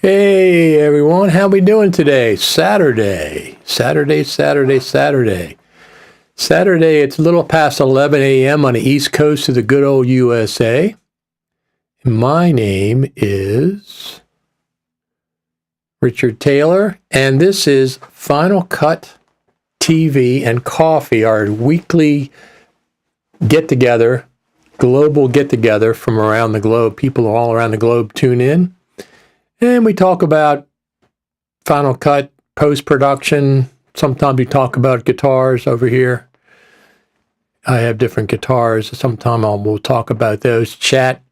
Hey everyone, how we doing today? Saturday, it's a little past 11 a.m. on the East Coast of the good old USA. My name is Richard Taylor, and this is Final Cut TV and Coffee, our weekly get-together, global get-together from around the globe. People all around the globe tune in. And we talk about Final Cut, post-production. Sometimes we talk about guitars over here. I have different guitars. Sometimes we'll talk about those. Chat.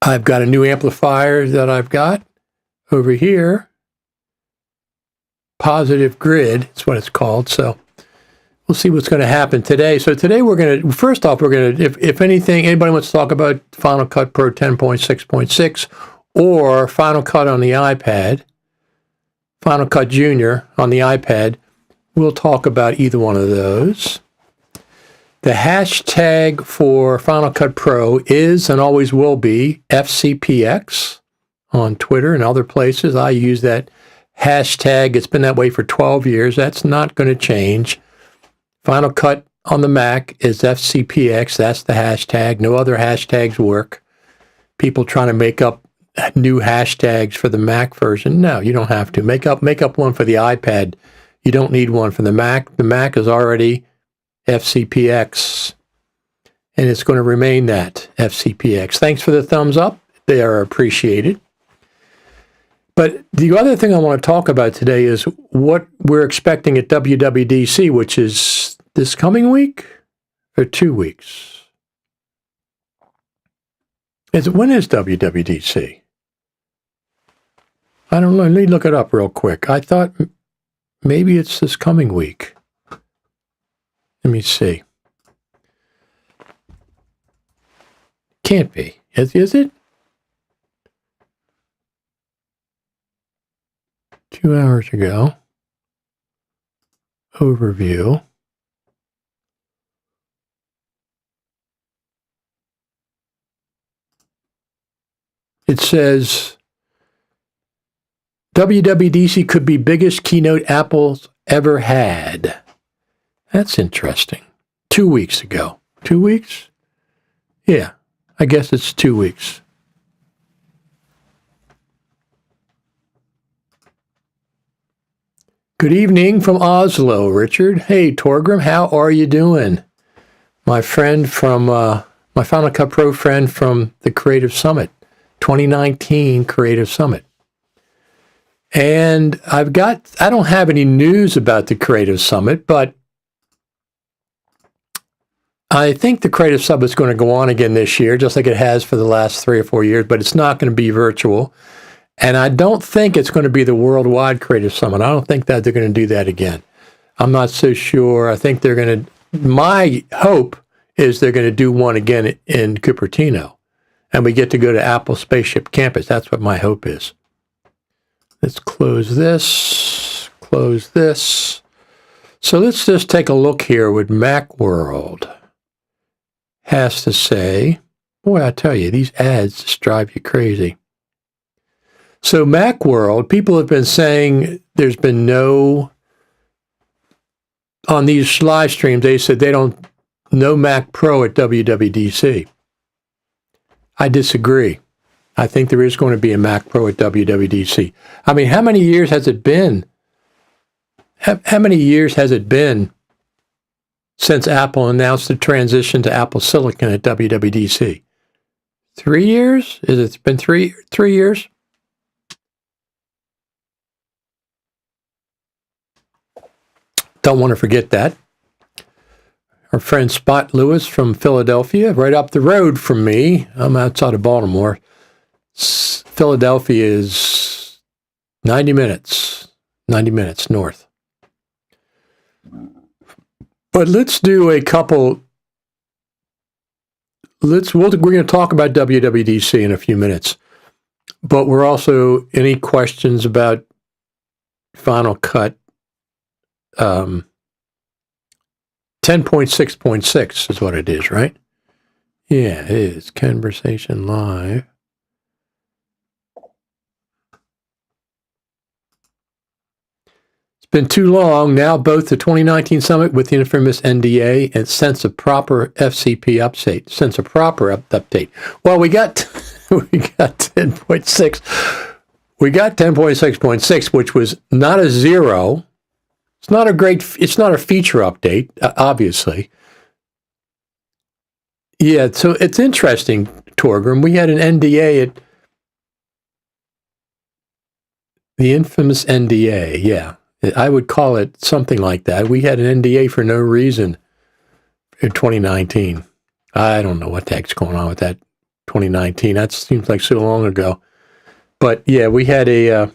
I've got a new amplifier that I've got over here. Positive Grid, that's what it's called. So we'll see what's going to happen today. So today first off, if anything, anybody wants to talk about Final Cut Pro 10.6.6, or Final Cut on the iPad, Final Cut Junior on the iPad, we'll talk about either one of those. The hashtag for Final Cut Pro is and always will be FCPX on Twitter and other places. I use that hashtag. It's been that way for 12 years. That's not going to change. Final Cut on the Mac is FCPX. That's the hashtag. No other hashtags work. People trying to make up new hashtags for the Mac version. No, you don't have to. Make up one for the iPad. You don't need one for the Mac. The Mac is already FCPX, and it's going to remain that, FCPX. Thanks for the thumbs up. They are appreciated. But the other thing I want to talk about today is what we're expecting at WWDC, which is this coming week or 2 weeks. When is WWDC? I don't know. Let me look it up real quick. I thought maybe it's this coming week. Let me see. Can't be. Is it? 2 hours ago. Overview. It says WWDC could be biggest keynote Apple's ever had. That's interesting. 2 weeks ago. 2 weeks? Yeah, I guess it's 2 weeks. Good evening from Oslo, Richard. Hey, Torgrim, how are you doing? My friend from, my Final Cut Pro friend from the Creative Summit, 2019 Creative Summit. And I don't have any news about the Creative Summit, but I think the Creative Summit is going to go on again this year, just like it has for the last 3 or 4 years, but it's not going to be virtual. And I don't think it's going to be the Worldwide Creative Summit. I don't think that they're going to do that again. I'm not so sure. I think they're going to, my hope is they're going to do one again in Cupertino. And we get to go to Apple Spaceship Campus. That's what my hope is. Let's close this. So let's just take a look here what Macworld has to say. Boy, I tell you, these ads just drive you crazy. So Macworld, people have been saying there's been no, on these live streams, they said no Mac Pro at WWDC. I disagree. I think there is going to be a Mac Pro at WWDC. I mean, how many years has it been? How many years has it been since Apple announced the transition to Apple Silicon at WWDC? 3 years? Has it been three years? Don't want to forget that. Our friend Spot Lewis from Philadelphia, right up the road from me. I'm outside of Baltimore. Philadelphia is 90 minutes north. But let's do a couple. We're going to talk about WWDC in a few minutes. But we're also, any questions about Final Cut 10.6.6 is what it is, right? Yeah, it is. Conversation Live. Been too long. Now both the 2019 summit with the infamous NDA and sense of proper FCP update. Sense of proper update. Well, we got 10.6. We got 10.6.6, which was not a zero. It's not a feature update, obviously. Yeah, so it's interesting, Torgrim. We had an NDA at the infamous NDA, yeah. I would call it something like that. We had an NDA for no reason in 2019. I don't know what the heck's going on with that 2019. That seems like so long ago. But yeah, we had a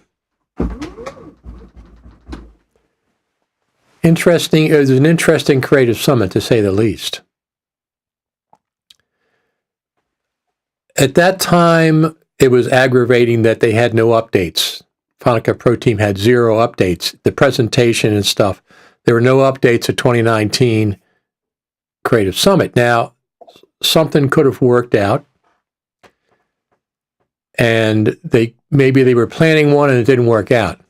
it was an interesting creative summit, to say the least. At that time, it was aggravating that they had no updates. Final Cut Pro team had 0 updates. The presentation and stuff, there were no updates at 2019 Creative Summit. Now, something could have worked out, and maybe they were planning one and it didn't work out.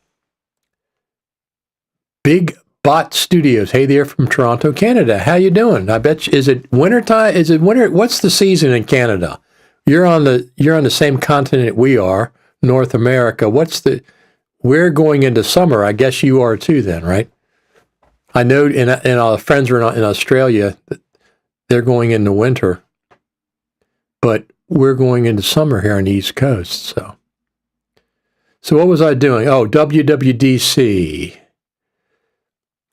Big Bot Studios, hey there from Toronto, Canada. How you doing? I bet is it winter time? Is it winter? What's the season in Canada? You're on the same continent we are, North America. We're going into summer. I guess you are too then, right? I know and our friends are in Australia, they're going into winter. But we're going into summer here on the East Coast. So what was I doing? Oh, WWDC.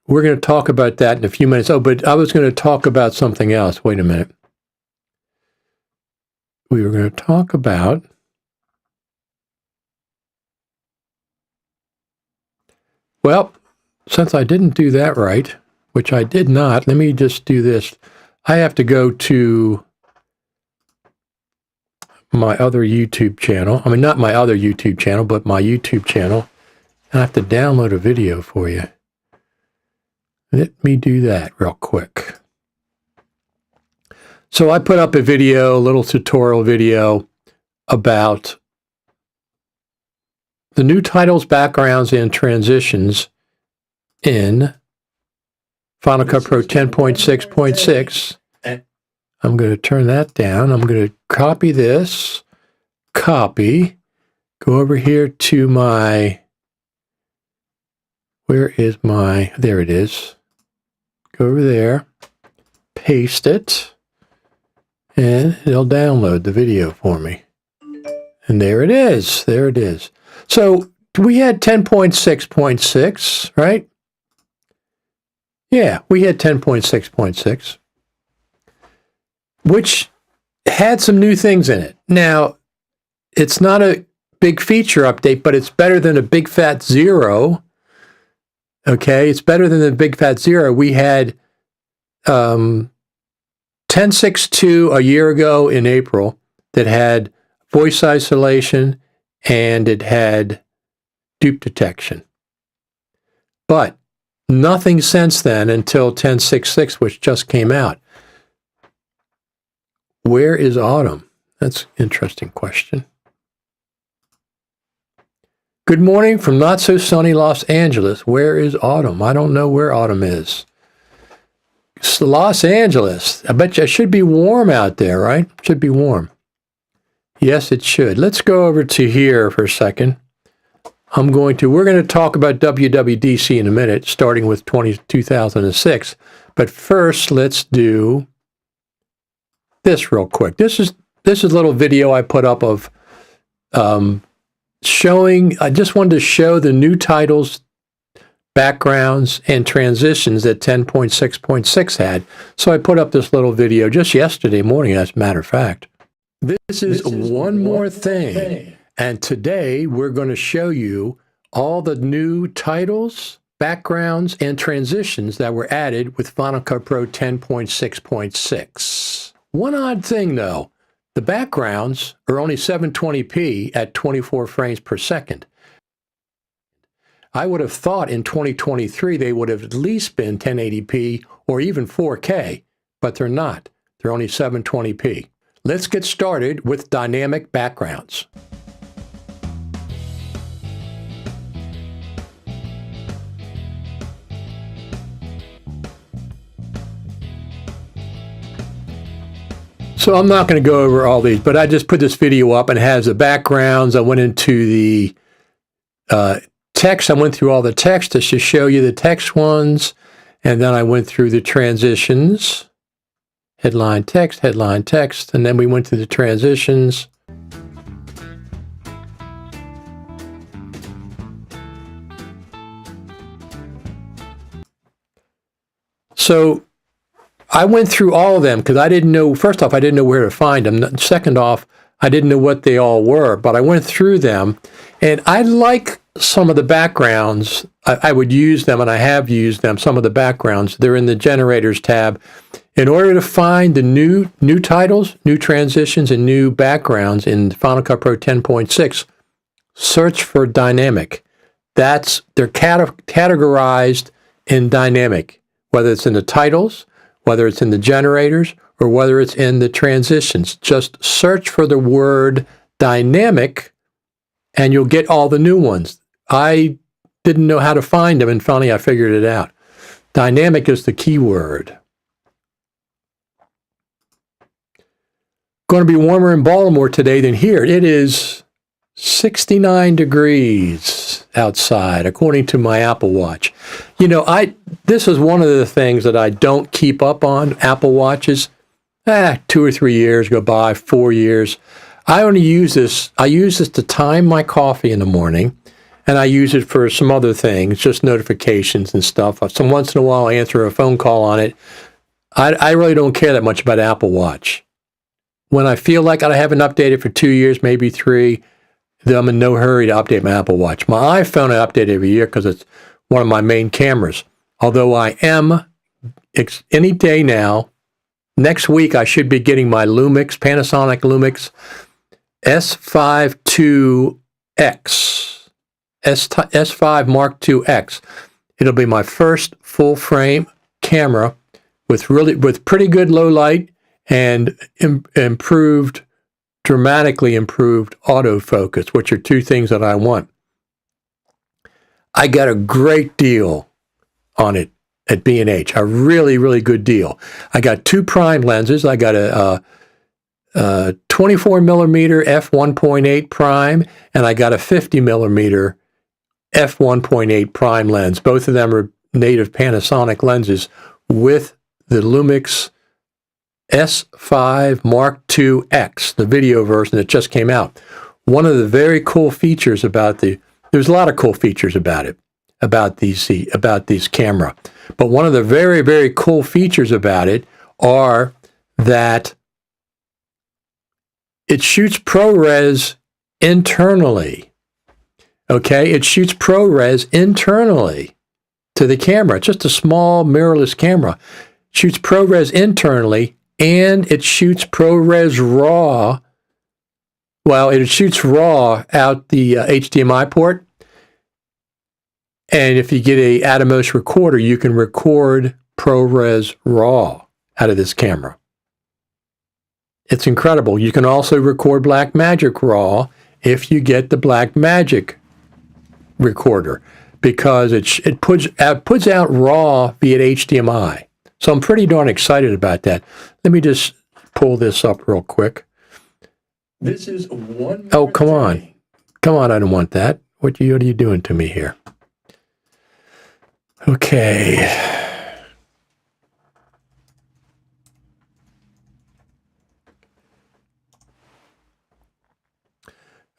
We're going to talk about that in a few minutes. Oh, but I was going to talk about something else. Wait a minute. We were going to talk about... Well, since I didn't do that right, which I did not, let me just do this. I have to go to my other YouTube channel. I mean, not my other YouTube channel, but my YouTube channel. I have to download a video for you. Let me do that real quick. So I put up a video, a little tutorial video about the new titles, backgrounds, and transitions in Final Cut Pro 10.6.6. I'm going to turn that down. I'm going to copy this, go over here to my, there it is. Go over there, paste it, and it'll download the video for me. And there it is. So we had 10.6.6, right? Yeah, we had 10.6.6, which had some new things in it. Now, it's not a big feature update, but it's better than a big fat zero. Okay, it's better than the big fat zero. We had 10.6.2 a year ago in April that had voice isolation and it had dupe detection. But nothing since then until 10.6.6, which just came out. Where is Autumn? That's an interesting question. Good morning from not so sunny Los Angeles. Where is Autumn? I don't know where Autumn is. It's Los Angeles. I bet you it should be warm out there, right? It should be warm. Yes, it should. Let's go over to here for a second. We're going to talk about WWDC in a minute, starting with 2006. But first, let's do this real quick. This is a little video I put up of showing. I just wanted to show the new titles, backgrounds, and transitions that 10.6.6 had. So I put up this little video just yesterday morning, as a matter of fact. This is one more thing. And today we're going to show you all the new titles, backgrounds, and transitions that were added with Final Cut Pro 10.6.6. One odd thing though, the backgrounds are only 720p at 24 frames per second. I would have thought in 2023 they would have at least been 1080p or even 4K, but they're not. They're only 720p. Let's get started with dynamic backgrounds. So I'm not going to go over all these, but I just put this video up and it has the backgrounds. I went into the text. I went through all the text just to show you the text ones. And then I went through the transitions, headline text, and then we went to the transitions. So I went through all of them because I didn't know, first off, I didn't know where to find them. Second off, I didn't know what they all were, but I went through them and I like some of the backgrounds. I would use them, and I have used them, some of the backgrounds. They're in the generators tab. In order to find the new titles, new transitions, and new backgrounds in Final Cut Pro 10.6, search for dynamic. They're categorized in dynamic, whether it's in the titles, whether it's in the generators, or whether it's in the transitions. Just search for the word dynamic, and you'll get all the new ones. I didn't know how to find them, and finally I figured it out. Dynamic is the keyword. Going to be warmer in Baltimore today than here. It is 69 degrees outside, according to my Apple Watch. You know, this is one of the things that I don't keep up on, Apple Watches. 2 or 3 years go by, 4 years. I only use this. I use this to time my coffee in the morning, and I use it for some other things, just notifications and stuff. So once in a while, I answer a phone call on it. I really don't care that much about Apple Watch. When I feel like I haven't updated for 2 years, maybe 3, then I'm in no hurry to update my Apple Watch. My iPhone I update every year because it's one of my main cameras. Although I am, any day now, next week I should be getting my Panasonic Lumix S5 IIX, S5 Mark IIX. It'll be my first full frame camera with pretty good low light and dramatically improved autofocus, which are two things that I want. I got a great deal on it at B&H, a really, really good deal. I got 2 prime lenses. I got a 24 millimeter f1.8 prime, and I got a 50 millimeter f1.8 prime lens. Both of them are native Panasonic lenses with the Lumix S5 Mark IIX, the video version that just came out. One of the very cool features there's a lot of cool features about this camera, but one of the very, very cool features about it are that it shoots ProRes internally. Okay, it shoots ProRes internally to the camera. It's just a small mirrorless camera. It shoots ProRes internally, and it shoots ProRes RAW. Well, it shoots RAW out the HDMI port. And if you get a Atomos recorder, you can record ProRes RAW out of this camera. It's incredible. You can also record Blackmagic RAW if you get the Blackmagic recorder, because it puts out RAW via HDMI. So I'm pretty darn excited about that. Let me just pull this up real quick. This is one. Oh, come on. Come on, I don't want that. What are you doing to me here? Okay.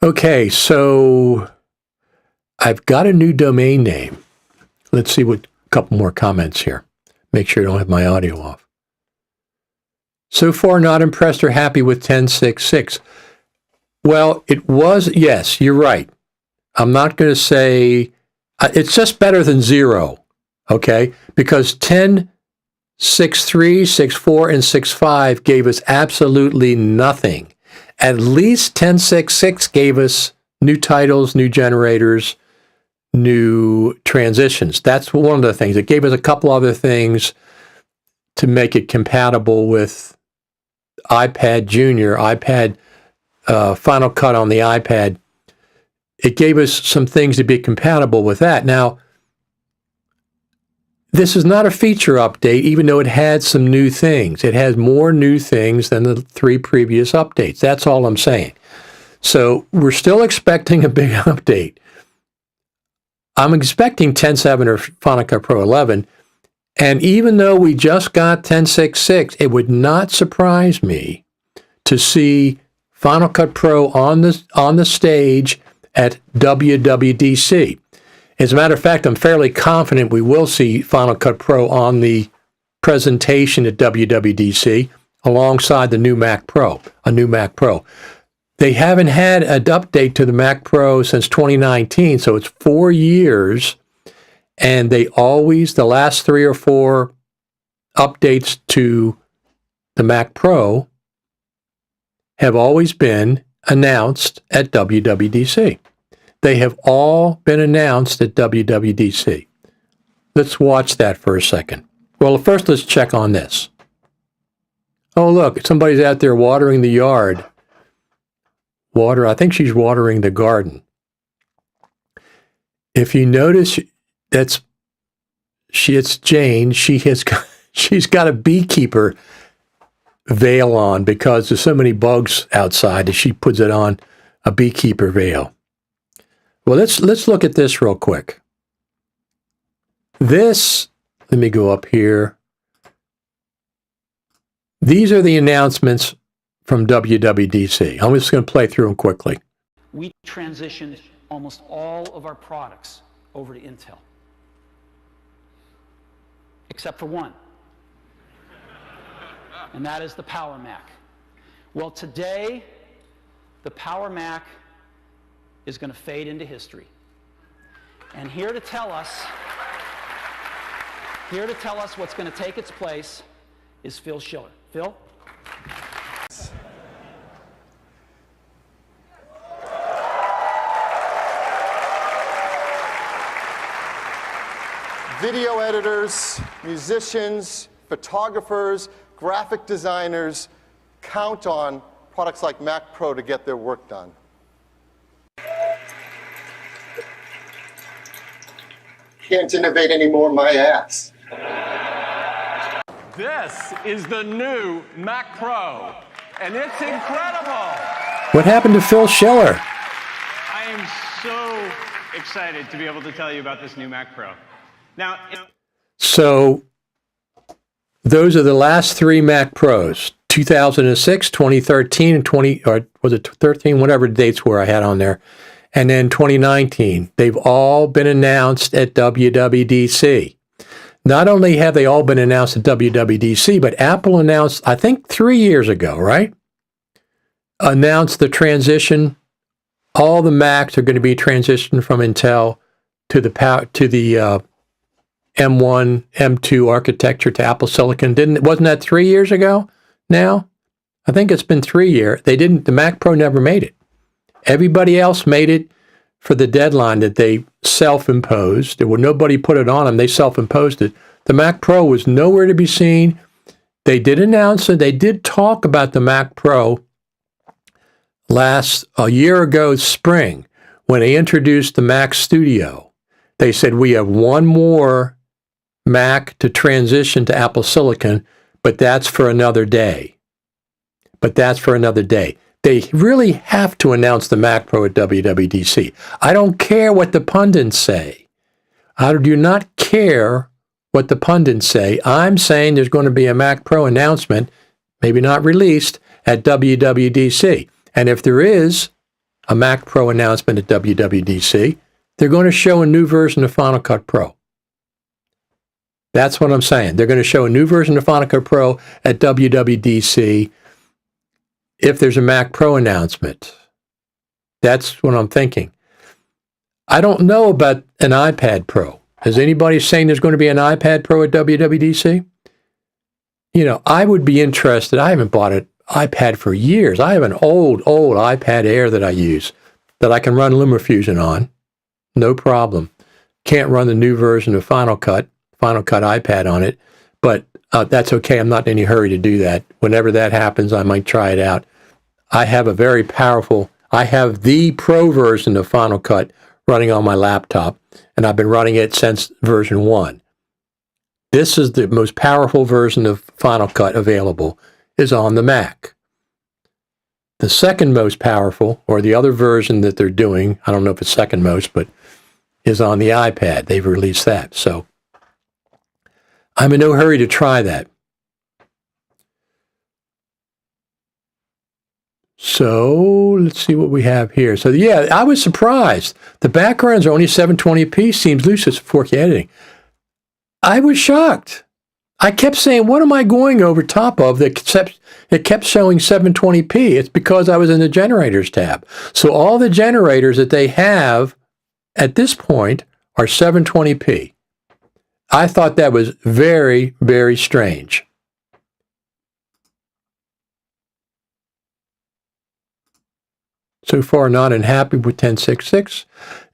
Okay, so I've got a new domain name. Let's see a couple more comments here. Make sure I don't have my audio off. So far, not impressed or happy with 10.6.6. Well, it was, yes, you're right. I'm not going to say, it's just better than 0, okay? Because 10.6.3, 6.4, and 6.5 gave us absolutely nothing. At least 10.6.6 gave us new titles, new generators, new transitions. That's one of the things. It gave us a couple other things to make it compatible with iPad Junior, iPad Final Cut on the iPad. It gave us some things to be compatible with that. Now, This is not a feature update, even though it had some new things. It has more new things than the 3 previous updates. That's all I'm saying. So we're still expecting a big update. I'm expecting 10.7 or Final Cut Pro 11. And even though we just got 10.6.6, it would not surprise me to see Final Cut Pro on the stage at WWDC. As a matter of fact, I'm fairly confident we will see Final Cut Pro on the presentation at WWDC alongside the new Mac Pro, a new Mac Pro. They haven't had an update to the Mac Pro since 2019, so it's 4 years, and they always, the last 3 or 4 updates to the Mac Pro have always been announced at WWDC. They have all been announced at WWDC. Let's watch that for a second. Well, first let's check on this. Oh, look, somebody's out there watering the yard. I think she's watering the garden. If you notice, it's Jane. She's got a beekeeper veil on because there's so many bugs outside that she puts it on a beekeeper veil. Well, let's look at this real quick. Let me go up here. These are the announcements from WWDC. I'm just going to play through them quickly. We transitioned almost all of our products over to Intel, except for one, and that is the Power Mac. Well, today, the Power Mac is going to fade into history. And here to tell us what's going to take its place is Phil Schiller. Phil? Video editors, musicians, photographers, graphic designers count on products like Mac Pro to get their work done. Can't innovate anymore, my ass. This is the new Mac Pro, and it's incredible. What happened to Phil Schiller? I am so excited to be able to tell you about this new Mac Pro. Now, So those are the last 3 Mac Pros, 2006, 2013, and 20, or was it 13, whatever the dates were I had on there, and then 2019. They've all been announced at WWDC. Not only have they all been announced at WWDC, but Apple announced, I think 3 years ago, right? Announced the transition. All the Macs are going to be transitioned from Intel to the M1, M2 architecture to Apple Silicon. Wasn't that 3 years ago now? I think it's been 3 years. The Mac Pro never made it. Everybody else made it for the deadline that they self-imposed. Nobody put it on them. They self-imposed it. The Mac Pro was nowhere to be seen. They did announce it. They did talk about the Mac Pro a year ago spring when they introduced the Mac Studio. They said, we have one more Mac to transition to Apple Silicon, but that's for another day. They really have to announce the Mac Pro at WWDC. I don't care what the pundits say. I do not care what the pundits say. I'm saying there's going to be a Mac Pro announcement, maybe not released, at WWDC. And if there is a Mac Pro announcement at WWDC, they're going to show a new version of Final Cut Pro. That's what I'm saying. They're going to show a new version of Final Cut Pro at WWDC if there's a Mac Pro announcement. That's what I'm thinking. I don't know about an iPad Pro. Is anybody saying there's going to be an iPad Pro at WWDC? You know, I would be interested. I haven't bought an iPad for years. I have an old iPad Air that I use that I can run LumaFusion on. No problem. Can't run the new version of Final Cut iPad on it, but that's okay. I'm not in any hurry to do that. Whenever that happens, I might try it out. I have the Pro version of Final Cut running on my laptop, and I've been running it since version 1. This is the most powerful version of Final Cut available, is on the Mac. The second most powerful, or the other version that they're doing, I don't know if it's second most, but is on the iPad. They've released that. So I'm in no hurry to try that. So let's see what we have here. So yeah, I was surprised. The backgrounds are only 720p, seems loose as 4K editing. I was shocked. I kept saying, what am I going over top of that kept showing 720p? It's because I was in the generators tab. So all the generators that they have at this point are 720p. I thought that was very, very strange. So far, not unhappy with 1066.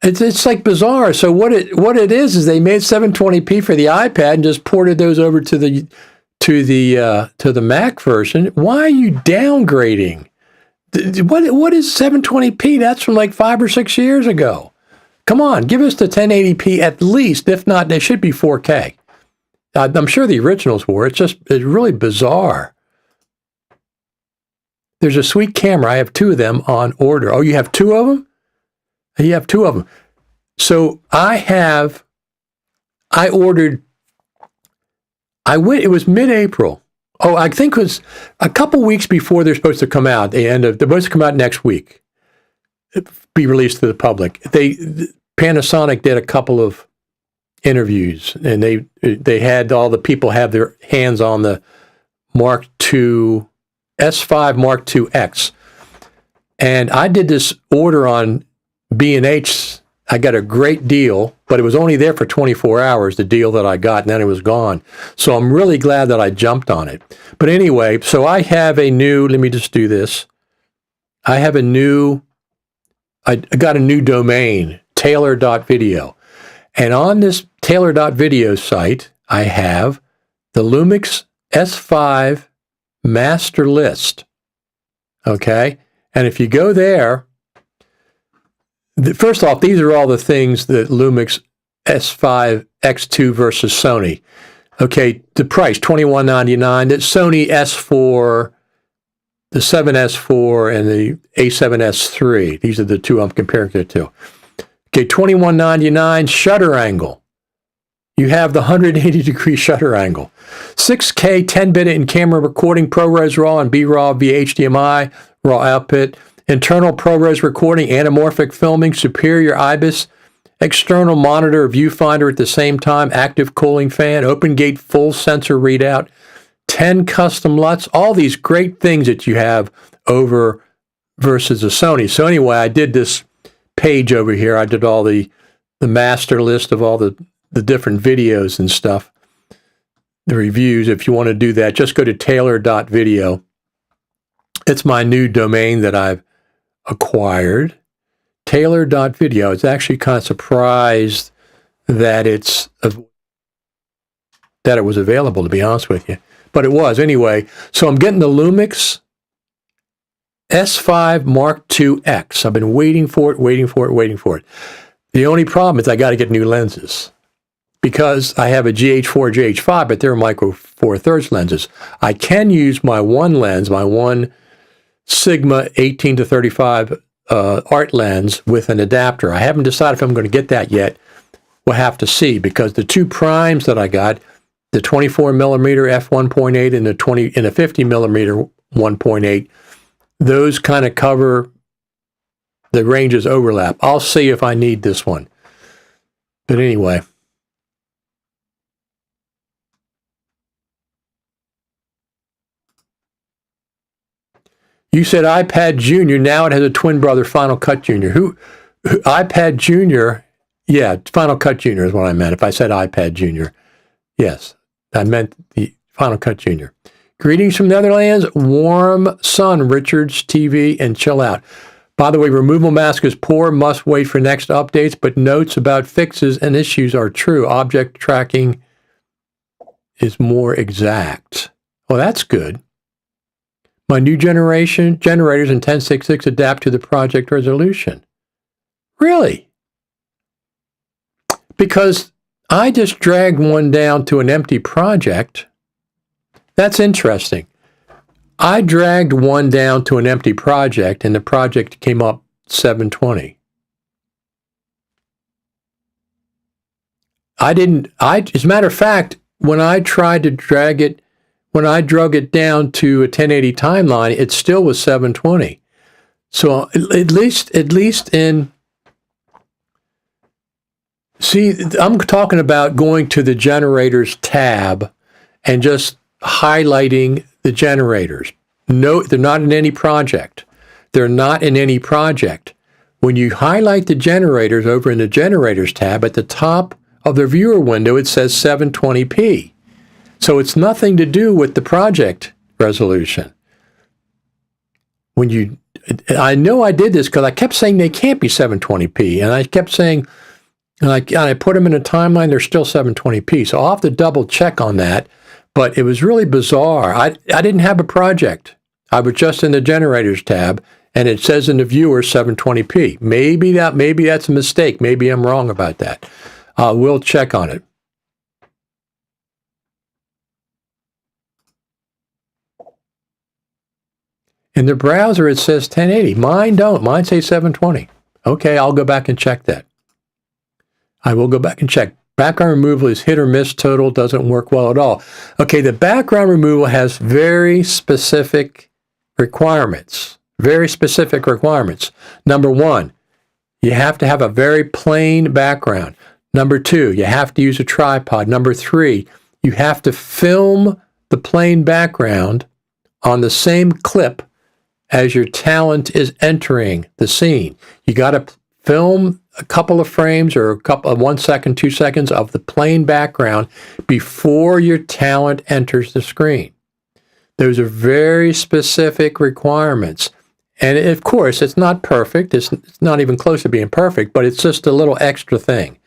It's like bizarre. So what it is they made 720p for the iPad and just ported those over to the Mac version. Why are you downgrading? What is 720p? That's from like 5 or 6 years ago. Come on, give us the 1080p at least. If not, they should be 4K. I'm sure the originals were. It's really bizarre. There's a sweet camera. I have 2 of them on order. Oh, you have 2 of them? You have 2 of them. So it was mid-April. Oh, I think it was a couple weeks before they're supposed to come out. They're supposed to come out next week, be released to the public. Panasonic did a couple of interviews, and they had all the people have their hands on the Mark II S5 Mark II X. And I did this order on B&H. I got a great deal, but it was only there for 24 hours, the deal that I got, and then it was gone. So I'm really glad that I jumped on it. But anyway, so I have let me just do this. I got a new domain, taylor.video. And on this taylor.video site, I have the Lumix S5 master list. Okay? And if you go there, first off, these are all the things that Lumix S5 X2 versus Sony. Okay, the price, $21.99. That Sony S4, the 7S4, and the A7S3. These are the 2 I'm comparing it to. Okay, $21.99. Shutter angle. You have the 180-degree shutter angle. 6K 10-bit in-camera recording, ProRes RAW and B-RAW via HDMI, RAW output. Internal ProRes recording, anamorphic filming, superior IBIS, external monitor viewfinder at the same time, active cooling fan, open gate full sensor readout, 10 custom LUTs, all these great things that you have over versus a Sony. So anyway, I did this page over here. I did all the master list of all the different videos and stuff, the reviews. If you want to do that, just go to taylor.video. It's my new domain that I've acquired. Taylor.video. It's actually kind of surprised that it was available, to be honest with you. But it was anyway. So I'm getting the Lumix S5 Mark II X. I've been waiting for it. The only problem is I got to get new lenses, because I have a GH4, GH5, but they're micro four thirds lenses. I can use my one lens, my one Sigma 18 to 35 art lens with an adapter. I haven't decided if I'm going to get that yet. We'll have to see, because the 2 primes that I got, the 24 millimeter f1.8 and the 50 millimeter 1.8, those kind of cover the ranges overlap. I'll see if I need this one. But anyway. You said iPad Junior. Now it has a twin brother, Final Cut Junior. Who iPad Junior? Yeah, Final Cut Junior is what I meant. If I said iPad Junior, yes, I meant the Final Cut Junior. Greetings from Netherlands. Warm sun, Richards TV, and chill out. By the way, removal mask is poor. Must wait for next updates, but notes about fixes and issues are true. Object tracking is more exact. Well, that's good. My new generation generators in 1066 adapt to the project resolution. Really? Because I just dragged one down to an empty project. That's interesting. I dragged one down to an empty project, and the project came up 720. As a matter of fact, when I tried to drag it, when I drug it down to a 1080 timeline, it still was 720. So at least in, see, I'm talking about going to the generators tab and just highlighting the generators. No, they're not in any project. They're not in any project. When you highlight the generators over in the generators tab at the top of the viewer window, it says 720p. So it's nothing to do with the project resolution. I know I did this because I kept saying they can't be 720p, and I kept saying, and I put them in a timeline, they're still 720p. So I'll have to double check on that, but it was really bizarre. I didn't have a project. I was just in the generators tab, and it says in the viewer 720p. Maybe that's a mistake. Maybe I'm wrong about that. We'll check on it. In the browser, it says 1080. Mine don't. Mine say 720. Okay, I'll go back and check that. I will go back and check. Background removal is hit or miss total, doesn't work well at all. Okay, the background removal has very specific requirements. Very specific requirements. Number one, you have to have a very plain background. Number two, you have to use a tripod. Number three, you have to film the plain background on the same clip as your talent is entering the scene. You got to film a couple of frames or a couple of 1 second, 2 seconds of the plain background before your talent enters the screen. Those are very specific requirements. And of course, it's not perfect. It's not even close to being perfect, but it's just a little extra thing.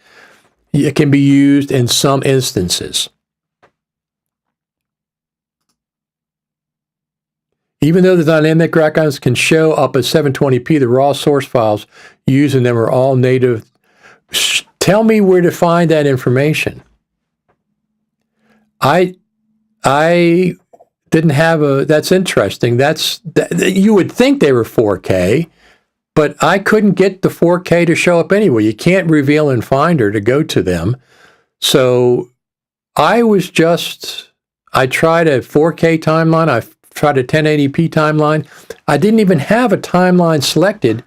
It can be used in some instances. Even though the dynamic backgrounds can show up as 720p, the raw source files using them are all native. Tell me where to find that information. I didn't have a, that's interesting. You would think they were 4K, but I couldn't get the 4K to show up anyway. You can't reveal in Finder to go to them. So I tried a 4K timeline. I tried a 1080p timeline. I didn't even have a timeline selected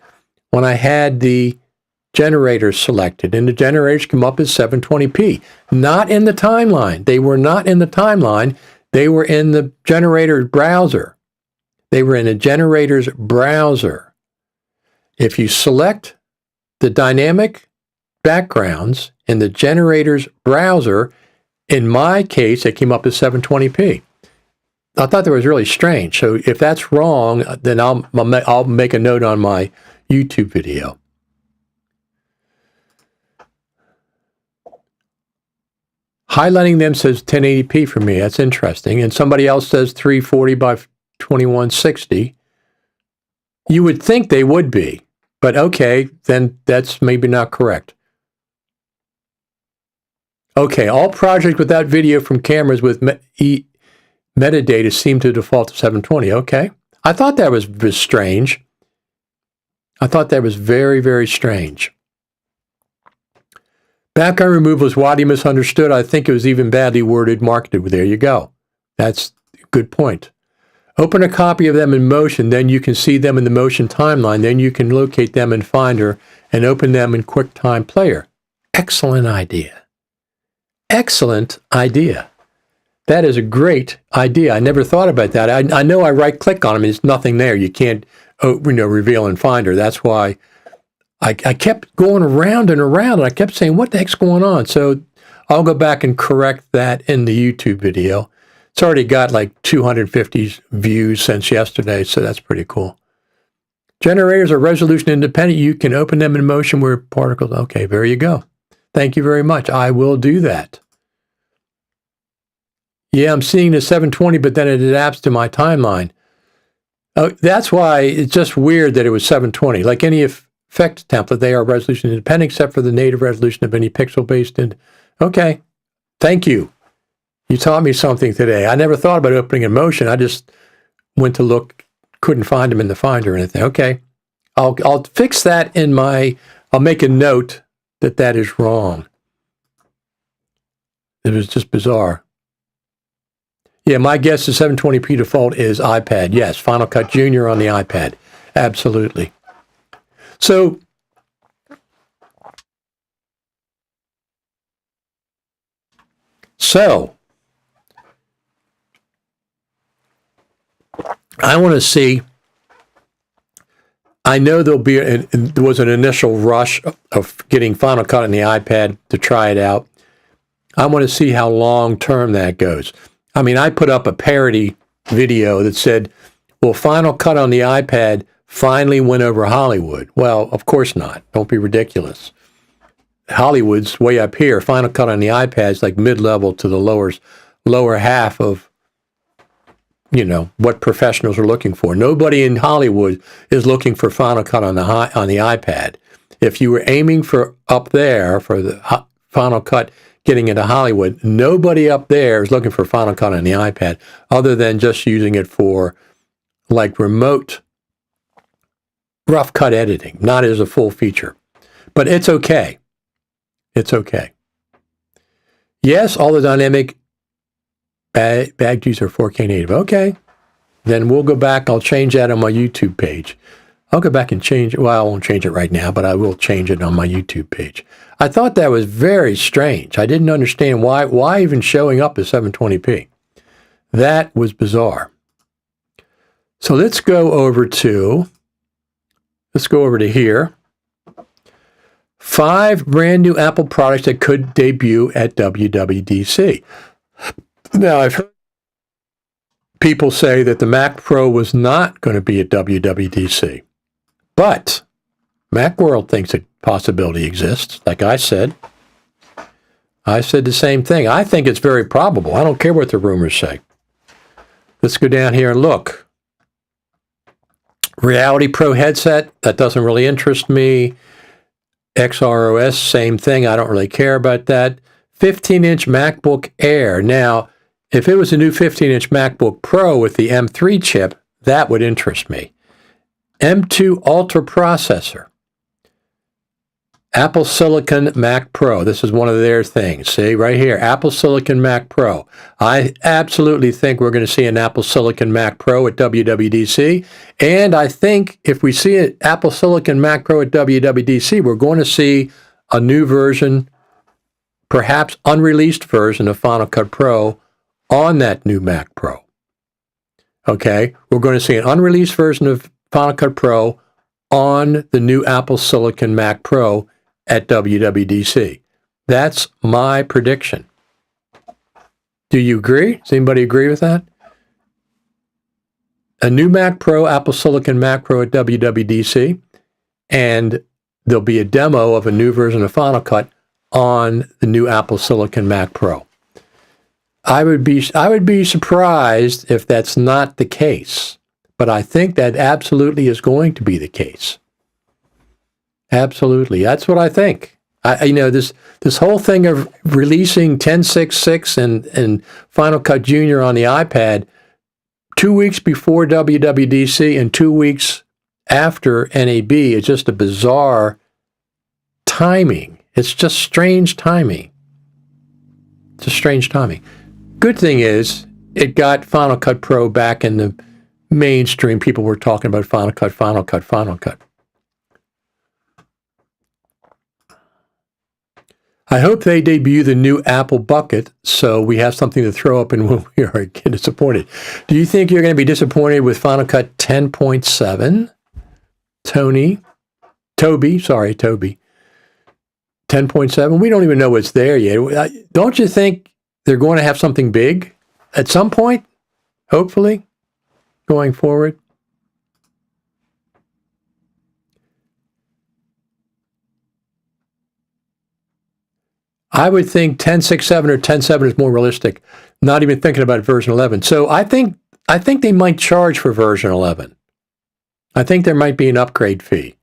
when I had the generators selected, and the generators come up as 720p. Not in the timeline. They were not in the timeline. They were in the generator's browser. They were in the generator's browser. If you select the dynamic backgrounds in the generator's browser, in my case, it came up as 720p. I thought that was really strange. So if that's wrong, then I'll make a note on my YouTube video. Highlighting them says 1080p for me. That's interesting. And somebody else says 340 by 2160. You would think they would be, but okay, then that's maybe not correct. Okay, all projects without video from cameras with metadata seem to default to 720. Okay. I thought that was strange. I thought that was very, very strange. Background removal is widely misunderstood. I think it was even badly worded, marketed. There you go. That's a good point. Open a copy of them in Motion, then you can see them in the Motion timeline. Then you can locate them in Finder and open them in QuickTime Player. Excellent idea. Excellent idea. That is a great idea. I never thought about that. I know I right-click on them, and there's nothing there. You can't reveal in Finder. That's why I kept going around and around, and I kept saying, what the heck's going on? So I'll go back and correct that in the YouTube video. It's already got like 250 views since yesterday, so that's pretty cool. Generators are resolution independent. You can open them in Motion where particles. Okay, there you go. Thank you very much. I will do that. Yeah, I'm seeing the 720, but then it adapts to my timeline. Oh, that's why it's just weird that it was 720. Like any effect template, they are resolution independent except for the native resolution of any pixel-based Okay. Thank you. You taught me something today. I never thought about opening in Motion. I just went to look, couldn't find them in the Finder or anything. Okay. I'll fix that I'll make a note that is wrong. It was just bizarre. Yeah, my guess is 720p default is iPad. Yes, Final Cut Junior on the iPad. Absolutely. So, I want to see, I know there was an initial rush of getting Final Cut on the iPad to try it out. I want to see how long term that goes. I mean, I put up a parody video that said, well, Final Cut on the iPad finally went over Hollywood. Well, of course not. Don't be ridiculous. Hollywood's way up here. Final Cut on the iPad is like mid-level to the lower half of, what professionals are looking for. Nobody in Hollywood is looking for Final Cut on the iPad. If you were aiming for up there for the Final Cut getting into Hollywood, nobody up there is looking for Final Cut on the iPad other than just using it for like remote rough cut editing, not as a full feature. But it's okay. It's okay. Yes, all the dynamic badges are 4K native. Okay. Then we'll go back. I'll change that on my YouTube page. I'll go back and change it. Well, I won't change it right now, but I will change it on my YouTube page. I thought that was very strange. I didn't understand why even showing up as 720p. That was bizarre. So let's go over to here. 5 brand new Apple products that could debut at WWDC. Now, I've heard people say that the Mac Pro was not going to be at WWDC, but Macworld thinks a possibility exists. Like I said the same thing. I think it's very probable. I don't care what the rumors say. Let's go down here and look. Reality Pro headset, that doesn't really interest me. XROS, same thing. I don't really care about that. 15-inch MacBook Air. Now, if it was a new 15-inch MacBook Pro with the M3 chip, that would interest me. M2 Ultra processor. Apple Silicon Mac Pro. This is one of their things. See, right here, Apple Silicon Mac Pro. I absolutely think we're going to see an Apple Silicon Mac Pro at WWDC. And I think if we see an Apple Silicon Mac Pro at WWDC, we're going to see a new version, perhaps unreleased version of Final Cut Pro on that new Mac Pro. Okay? We're going to see an unreleased version of Final Cut Pro on the new Apple Silicon Mac Pro at WWDC. That's my prediction. Do you agree? Does anybody agree with that? A new Mac Pro, Apple Silicon Mac Pro at WWDC, and there'll be a demo of a new version of Final Cut on the new Apple Silicon Mac Pro. I would be surprised if that's not the case, but I think that absolutely is going to be the case. Absolutely. That's what I think. This whole thing of releasing 10.6.6 and Final Cut Junior on the iPad 2 weeks before WWDC and 2 weeks after NAB is just a bizarre timing. It's just strange timing. It's a strange timing. Good thing is it got Final Cut Pro back in the mainstream. People were talking about Final Cut, Final Cut, Final Cut. I hope they debut the new Apple Bucket so we have something to throw up and when we are disappointed. Do you think you're going to be disappointed with Final Cut 10.7? Toby. 10.7? We don't even know what's there yet. Don't you think they're going to have something big at some point, hopefully, going forward? I would think 10.6.7 or 10.7 is more realistic, not even thinking about version 11. So I think they might charge for version 11. I think there might be an upgrade fee.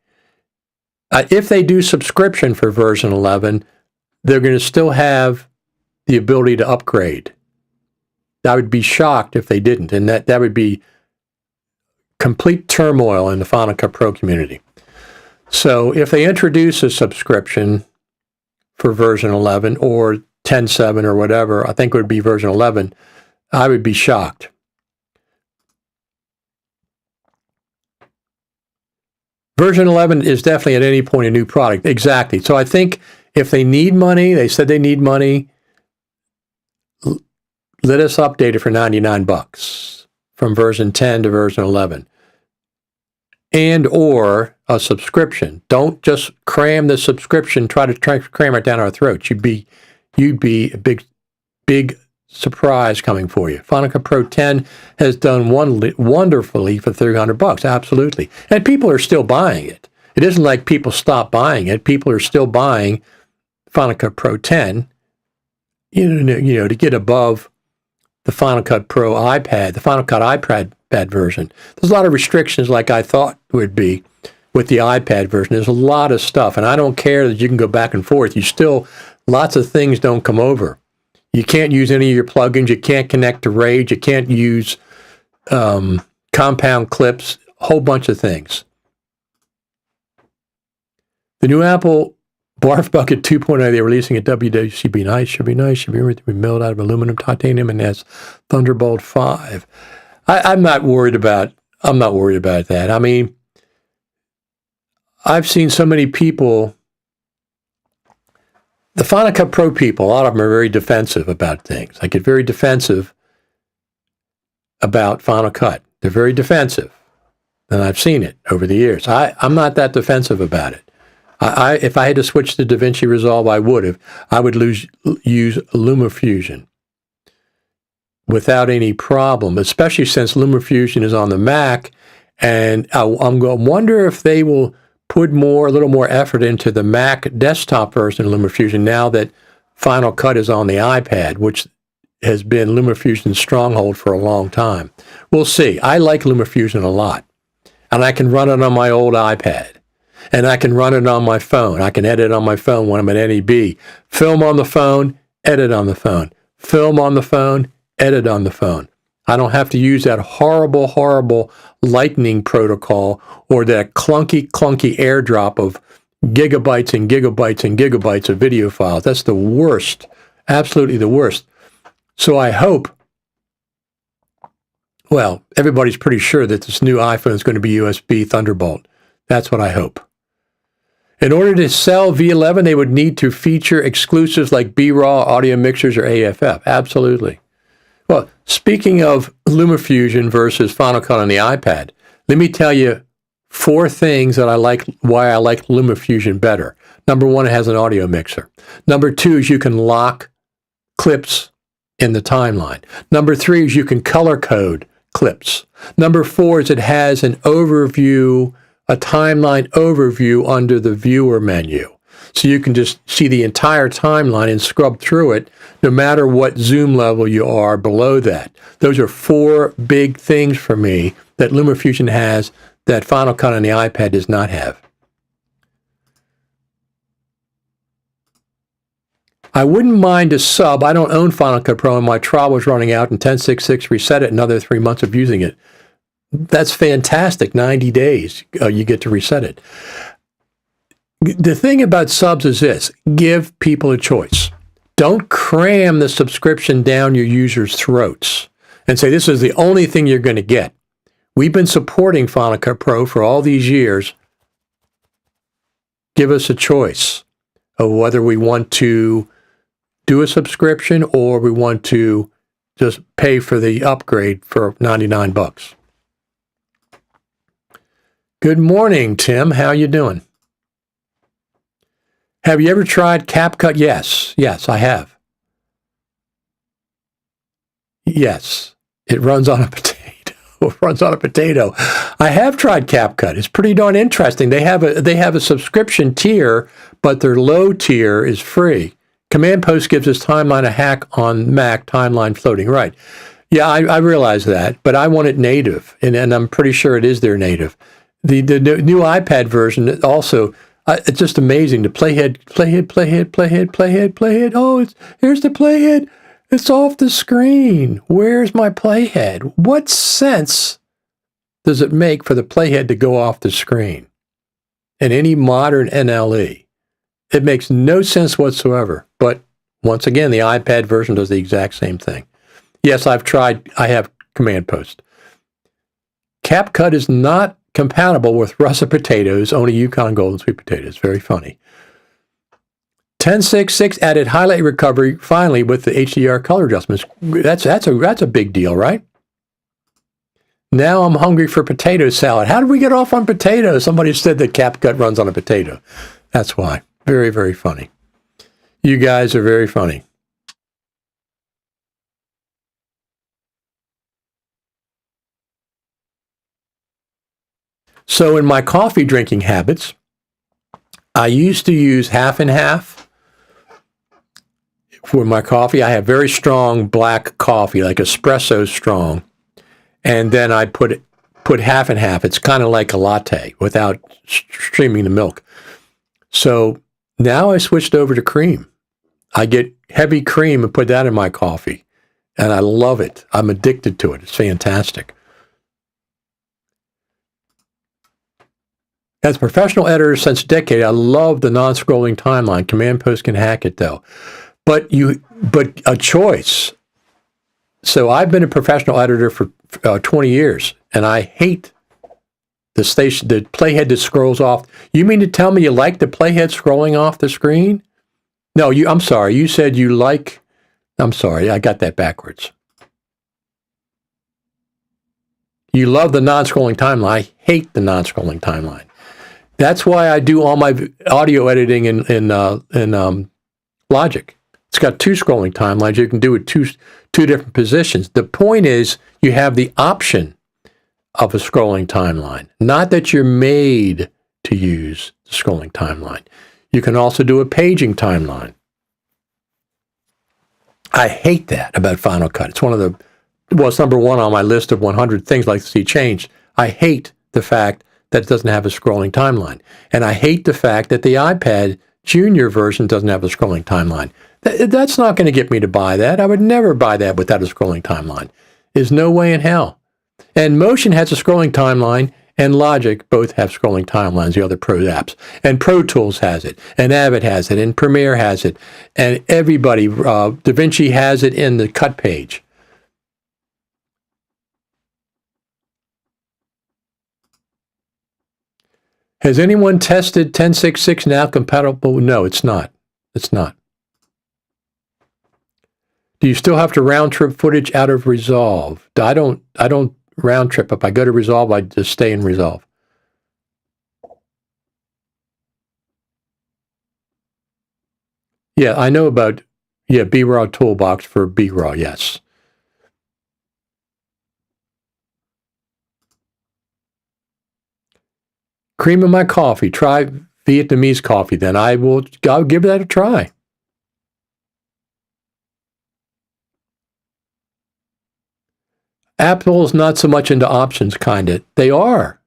If they do subscription for version 11, they're going to still have the ability to upgrade. I would be shocked if they didn't, and that would be complete turmoil in the Final Cut Pro community. So if they introduce a subscription for version 11 or 10.7 or whatever, I think it would be version 11, I would be shocked. Version 11 is definitely at any point a new product. Exactly. So I think if they need money, they said they need money, let us update it for $99 from version 10 to version 11. And or a subscription. Don't just cram the subscription, try to cram it down our throats. You'd be a big surprise coming for you. Final Cut Pro 10 has done wonderfully for $300. Absolutely. And people are still buying it. It isn't like people stopped buying it. People are still buying Final Cut Pro 10, you know, to get above the Final Cut Pro iPad, the Final Cut iPad version. There's a lot of restrictions like I thought would be with the iPad version. There's a lot of stuff, and I don't care that you can go back and forth. Lots of things don't come over. You can't use any of your plugins. You can't connect to RAID. You can't use compound clips, a whole bunch of things. The new Apple Barf Bucket 2.0 they're releasing at WWDC should be nice, should be milled out of aluminum, titanium, and has Thunderbolt 5. I'm not worried about that. I mean, I've seen so many people, the Final Cut Pro people, a lot of them are very defensive about things. I get very defensive about Final Cut. They're very defensive. And I've seen it over the years. I'm not that defensive about it. If I had to switch to DaVinci Resolve, I would have. I would use LumaFusion without any problem, especially since LumaFusion is on the Mac. And I'm going to wonder if they will put a little more effort into the Mac desktop version of LumaFusion now that Final Cut is on the iPad, which has been LumaFusion's stronghold for a long time. We'll see. I like LumaFusion a lot. And I can run it on my old iPad. And I can run it on my phone. I can edit on my phone when I'm at NEB. Film on the phone, edit on the phone. Film on the phone, edit on the phone. I don't have to use that horrible Lightning protocol or that clunky airdrop of gigabytes and gigabytes and gigabytes of video files. That's the worst, absolutely the worst. So I hope, well, everybody's pretty sure that this new iPhone is going to be USB Thunderbolt. That's what I hope. In order to sell V11, they would need to feature exclusives like B-RAW, audio mixers, or AFF. Absolutely. Well, speaking of LumaFusion versus Final Cut on the iPad, let me tell you 4 things that why I like LumaFusion better. Number 1, it has an audio mixer. Number 2 is you can lock clips in the timeline. Number 3 is you can color code clips. Number 4 is it has a timeline overview under the viewer menu. So you can just see the entire timeline and scrub through it, no matter what zoom level you are below that. Those are 4 big things for me that LumaFusion has that Final Cut on the iPad does not have. I wouldn't mind a sub. I don't own Final Cut Pro, and my trial was running out, and 10.6.6 reset it, another 3 months of using it. That's fantastic. 90 days, you get to reset it. The thing about subs is this: give people a choice. Don't cram the subscription down your users' throats and say this is the only thing you're going to get. We've been supporting Final Cut Pro for all these years. Give us a choice of whether we want to do a subscription or we want to just pay for the upgrade for $99. Good morning, Tim. How you doing? Have you ever tried CapCut? Yes, I have. Yes, it runs on a potato. I have tried CapCut. It's pretty darn interesting. They have a subscription tier, but their low tier is free. Command Post gives us timeline a hack on Mac, timeline floating. Right. Yeah, I realize that, but I want it native, and I'm pretty sure it is their native. The new iPad version also, It's just amazing. The playhead. Oh, here's the playhead. It's off the screen. Where's my playhead? What sense does it make for the playhead to go off the screen in any modern NLE? It makes no sense whatsoever. But once again, the iPad version does the exact same thing. Yes, I've tried. I have Command Post. CapCut is not compatible with russet potatoes, only Yukon Golden Sweet potatoes. Very funny. 10.6.6 added highlight recovery finally with the HDR color adjustments. That's a big deal, right? Now I'm hungry for potato salad. How did we get off on potatoes? Somebody said that CapCut runs on a potato. That's why. Very, very funny. You guys are very funny. So in my coffee drinking habits, I used to use half and half. For my coffee, I have very strong black coffee, like espresso strong. And then I put half and half. It's kind of like a latte without streaming the milk. So now I switched over to cream. I get heavy cream and put that in my coffee. And I love it. I'm addicted to it. It's fantastic. As a professional editor since a decade, I love the non-scrolling timeline. Command Post can hack it, though. But a choice. So I've been a professional editor for 20 years, and I hate the playhead that scrolls off. You mean to tell me you like the playhead scrolling off the screen? No, I'm sorry. You said you like. I'm sorry. I got that backwards. You love the non-scrolling timeline. I hate the non-scrolling timeline. That's why I do all my audio editing in Logic. It's got two scrolling timelines. You can do it two different positions. The point is you have the option of a scrolling timeline, not that you're made to use the scrolling timeline. You can also do a paging timeline. I hate that about Final Cut. It's it's number one on my list of 100 things I'd like to see changed. I hate the fact that it doesn't have a scrolling timeline. And I hate the fact that the iPad Junior version doesn't have a scrolling timeline. That's not going to get me to buy that. I would never buy that without a scrolling timeline. There's no way in hell. And Motion has a scrolling timeline, and Logic both have scrolling timelines, the other Pro apps. And Pro Tools has it, and Avid has it, and Premiere has it, and everybody, DaVinci has it in the cut page. Has anyone tested 10.6.6 now compatible? No, it's not. It's not. Do you still have to round trip footage out of Resolve? I don't round trip. If I go to Resolve, I just stay in Resolve. Yeah, I know about B-Raw Toolbox for B-Raw, yes. Cream in my coffee. Try Vietnamese coffee then. I'll give that a try. Apple's not so much into options, kinda. They are.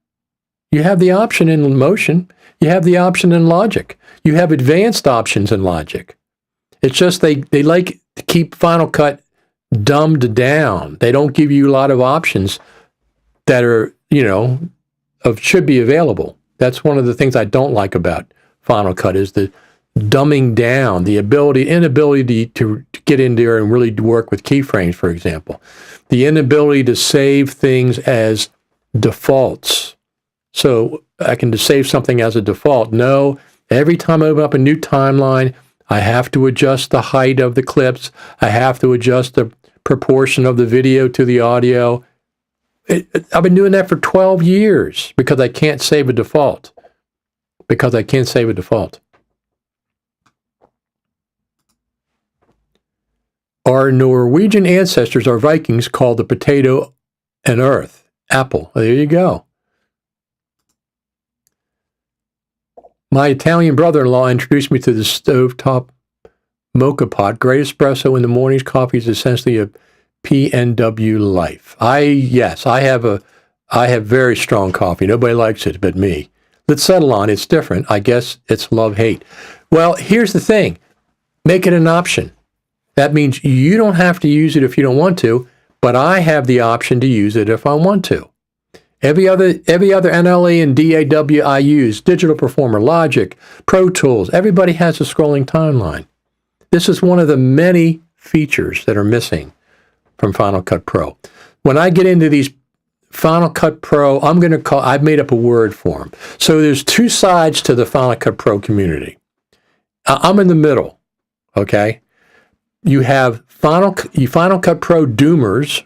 You have the option in Motion. You have the option in Logic. You have advanced options in Logic. It's just they like to keep Final Cut dumbed down. They don't give you a lot of options that are, should be available. That's one of the things I don't like about Final Cut is the dumbing down, the inability to get in there and really work with keyframes, for example. The inability to save things as defaults. So I can just save something as a default. No, every time I open up a new timeline, I have to adjust the height of the clips. I have to adjust the proportion of the video to the audio. I've been doing that for 12 years because I can't save a default. Our Norwegian ancestors are Vikings called the potato and earth. Apple. There you go. My Italian brother-in-law introduced me to the stovetop mocha pot. Great espresso in the mornings. Coffee is essentially a PNW life. I have very strong coffee. Nobody likes it but me. let's settle on it's different. I guess it's love-hate. Well, here's the thing. Make it an option. That means you don't have to use it if you don't want to, but I have the option to use it if I want to. Every other NLE and DAW I use, Digital Performer, Logic, Pro Tools, everybody has a scrolling timeline. This is one of the many features that are missing from Final Cut Pro. When I get into these Final Cut Pro, I've made up a word for them. So there's two sides to the Final Cut Pro community. I'm in the middle, okay? You have Final Cut Pro doomers,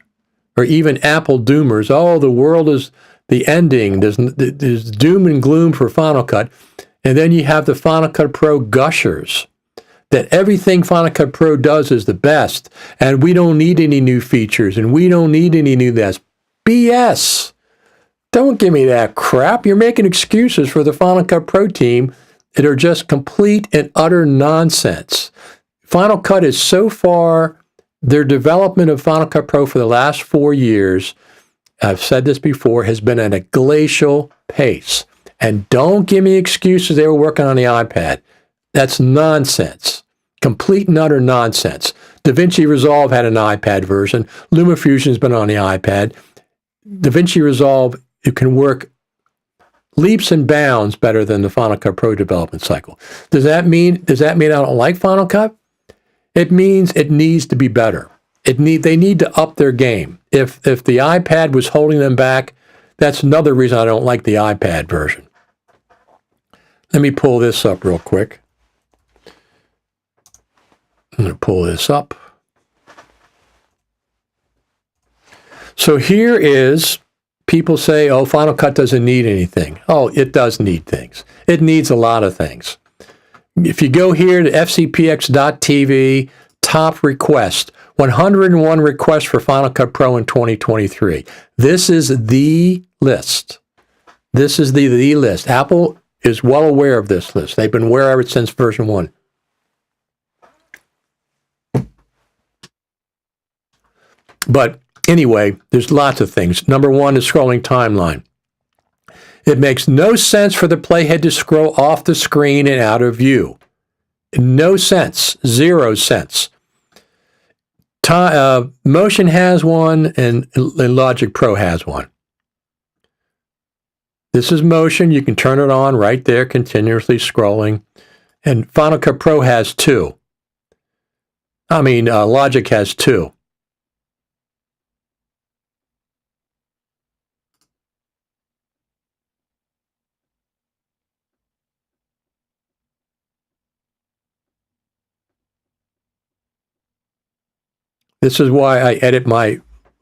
or even Apple doomers. Oh, the world is the ending. There's doom and gloom for Final Cut. And then you have the Final Cut Pro gushers, that everything Final Cut Pro does is the best, and we don't need any new features, and we don't need any new this. BS. Don't give me that crap. You're making excuses for the Final Cut Pro team that are just complete and utter nonsense. Final Cut is so far, their development of Final Cut Pro for the last 4 years, I've said this before, has been at a glacial pace. And don't give me excuses they were working on the iPad. That's nonsense. Complete and utter nonsense. DaVinci Resolve had an iPad version. LumaFusion's been on the iPad. DaVinci Resolve, it can work leaps and bounds better than the Final Cut Pro development cycle. Does that mean I don't like Final Cut? It means it needs to be better. They need to up their game. If the iPad was holding them back, that's another reason I don't like the iPad version. Let me pull this up real quick. I'm going to pull this up. So here is, people say, oh, Final Cut doesn't need anything. Oh, it does need things. It needs a lot of things. If you go here to fcpx.tv, top request, 101 requests for Final Cut Pro in 2023. This is the list. This is the list. Apple is well aware of this list. They've been aware of it since version 1. But anyway, there's lots of things. Number one is scrolling timeline. It makes no sense for the playhead to scroll off the screen and out of view. No sense. 0 sense. Motion has one, and Logic Pro has one. This is Motion. You can turn it on right there, continuously scrolling. And Final Cut Pro has 2. Logic has 2. This is why I edit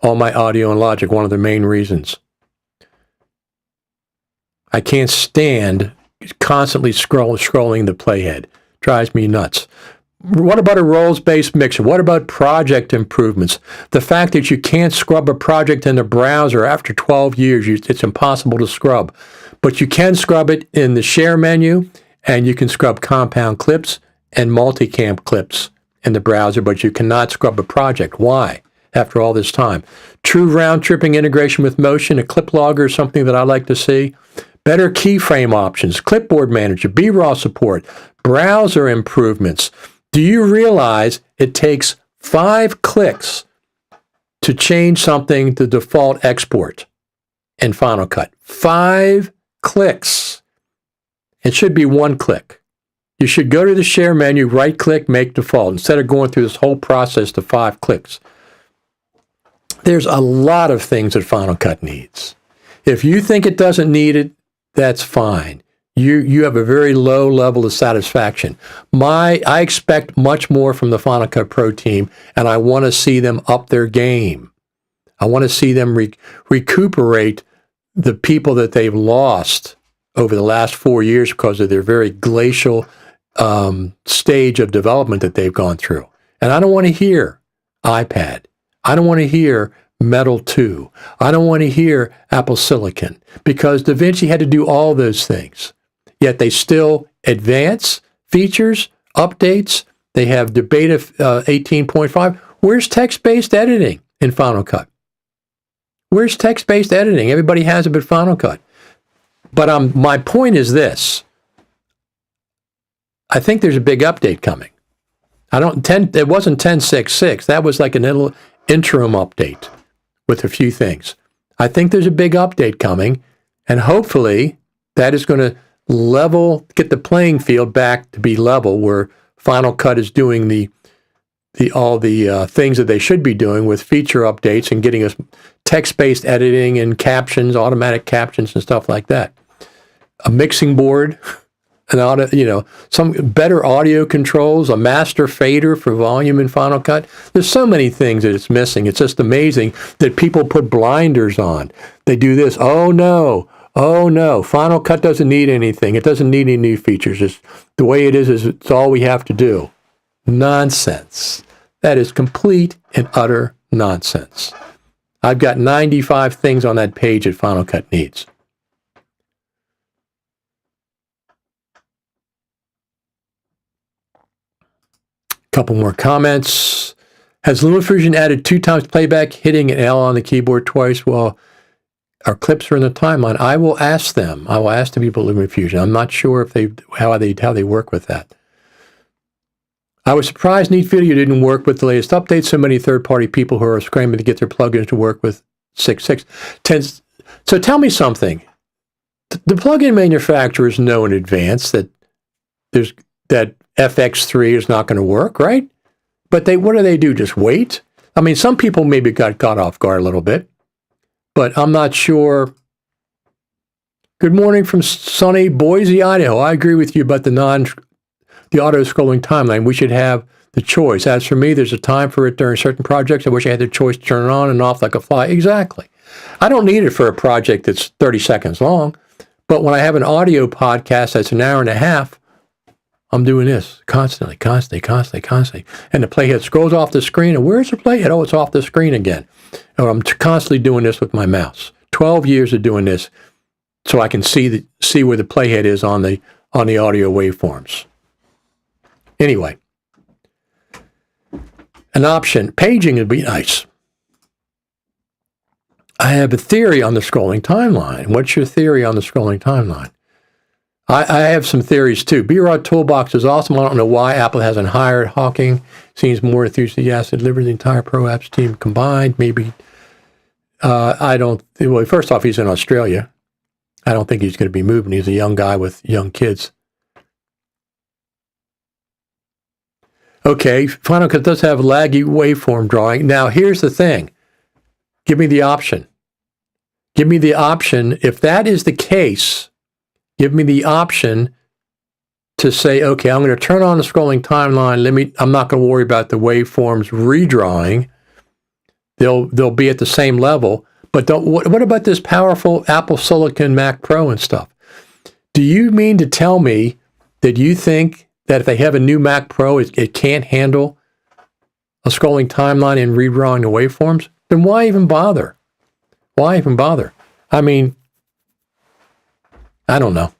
all my audio in Logic, one of the main reasons. I can't stand constantly scrolling the playhead. Drives me nuts. What about a roles-based mixer? What about project improvements? The fact that you can't scrub a project in the browser after 12 years, it's impossible to scrub. But you can scrub it in the share menu, and you can scrub compound clips and multicam clips in the browser, but you cannot scrub a project. Why? After all this time. True round-tripping integration with Motion, a clip logger is something that I like to see. Better keyframe options, clipboard manager, BRAW support, browser improvements. Do you realize it takes 5 clicks to change something to default export in Final Cut? 5 clicks. It should be 1 click. You should go to the share menu, right-click, make default, instead of going through this whole process to 5 clicks. There's a lot of things that Final Cut needs. If you think it doesn't need it, that's fine. You have a very low level of satisfaction. I expect much more from the Final Cut Pro team, and I want to see them up their game. I want to see them recuperate the people that they've lost over the last 4 years because of their very glacial stage of development that they've gone through. And I don't want to hear iPad. I don't want to hear Metal 2. I don't want to hear Apple Silicon, because DaVinci had to do all those things. Yet they still advance features, updates. They have Beta 18.5. Where's text-based editing in Final Cut? Where's text-based editing? Everybody has it but Final Cut. But my point is this. I think there's a big update coming. It wasn't 10.6.6. That was like a little interim update with a few things. I think there's a big update coming, and hopefully that is going to get the playing field back to be level, where Final Cut is doing all the things that they should be doing with feature updates and getting us text-based editing and captions, automatic captions and stuff like that. A mixing board, some better audio controls, a master fader for volume in Final Cut. There's so many things that it's missing. It's just amazing that people put blinders on. They do this. Oh no, Final Cut doesn't need anything. It doesn't need any new features. It's the way it is it's all we have to do. Nonsense. That is complete and utter nonsense. I've got 95 things on that page that Final Cut needs. Couple more comments. Has LumaFusion added 2 times playback, hitting an L on the keyboard twice while our clips are in the timeline? I will ask them. I will ask the people at LumaFusion. I'm not sure if how they work with that. I was surprised Neat Video didn't work with the latest updates. So many third-party people who are scrambling to get their plugins to work with 6.6. So tell me something. The plugin manufacturers know in advance that FX3 is not going to work, right? But what do? Just wait? I mean, some people maybe got caught off guard a little bit, but I'm not sure. Good morning from sunny Boise, Idaho. I agree with you about the auto-scrolling timeline. We should have the choice. As for me, there's a time for it during certain projects. I wish I had the choice to turn it on and off like a fly. Exactly. I don't need it for a project that's 30 seconds long, but when I have an audio podcast that's an hour and a half, I'm doing this constantly. And the playhead scrolls off the screen, and where's the playhead? Oh, it's off the screen again. And I'm constantly doing this with my mouse. 12 years of doing this so I can see where the playhead is on the audio waveforms. Anyway, an option. Paging would be nice. I have a theory on the scrolling timeline. What's your theory on the scrolling timeline? I have some theories too. B-Rod Toolbox is awesome. I don't know why Apple hasn't hired Hawking. Seems more enthusiastic. Deliver the entire Pro Apps team combined. Maybe. Well, first off, he's in Australia. I don't think he's going to be moving. He's a young guy with young kids. Okay, Final Cut does have laggy waveform drawing. Now, here's the thing. Give me the option. Give me the option. If that is the case, give me the option to say, okay, I'm going to turn on the scrolling timeline. I'm not going to worry about the waveforms redrawing. They'll be at the same level. But what about this powerful Apple Silicon Mac Pro and stuff? Do you mean to tell me that you think that if they have a new Mac Pro, it can't handle a scrolling timeline and redrawing the waveforms? Then why even bother? Why even bother? I mean, I don't know.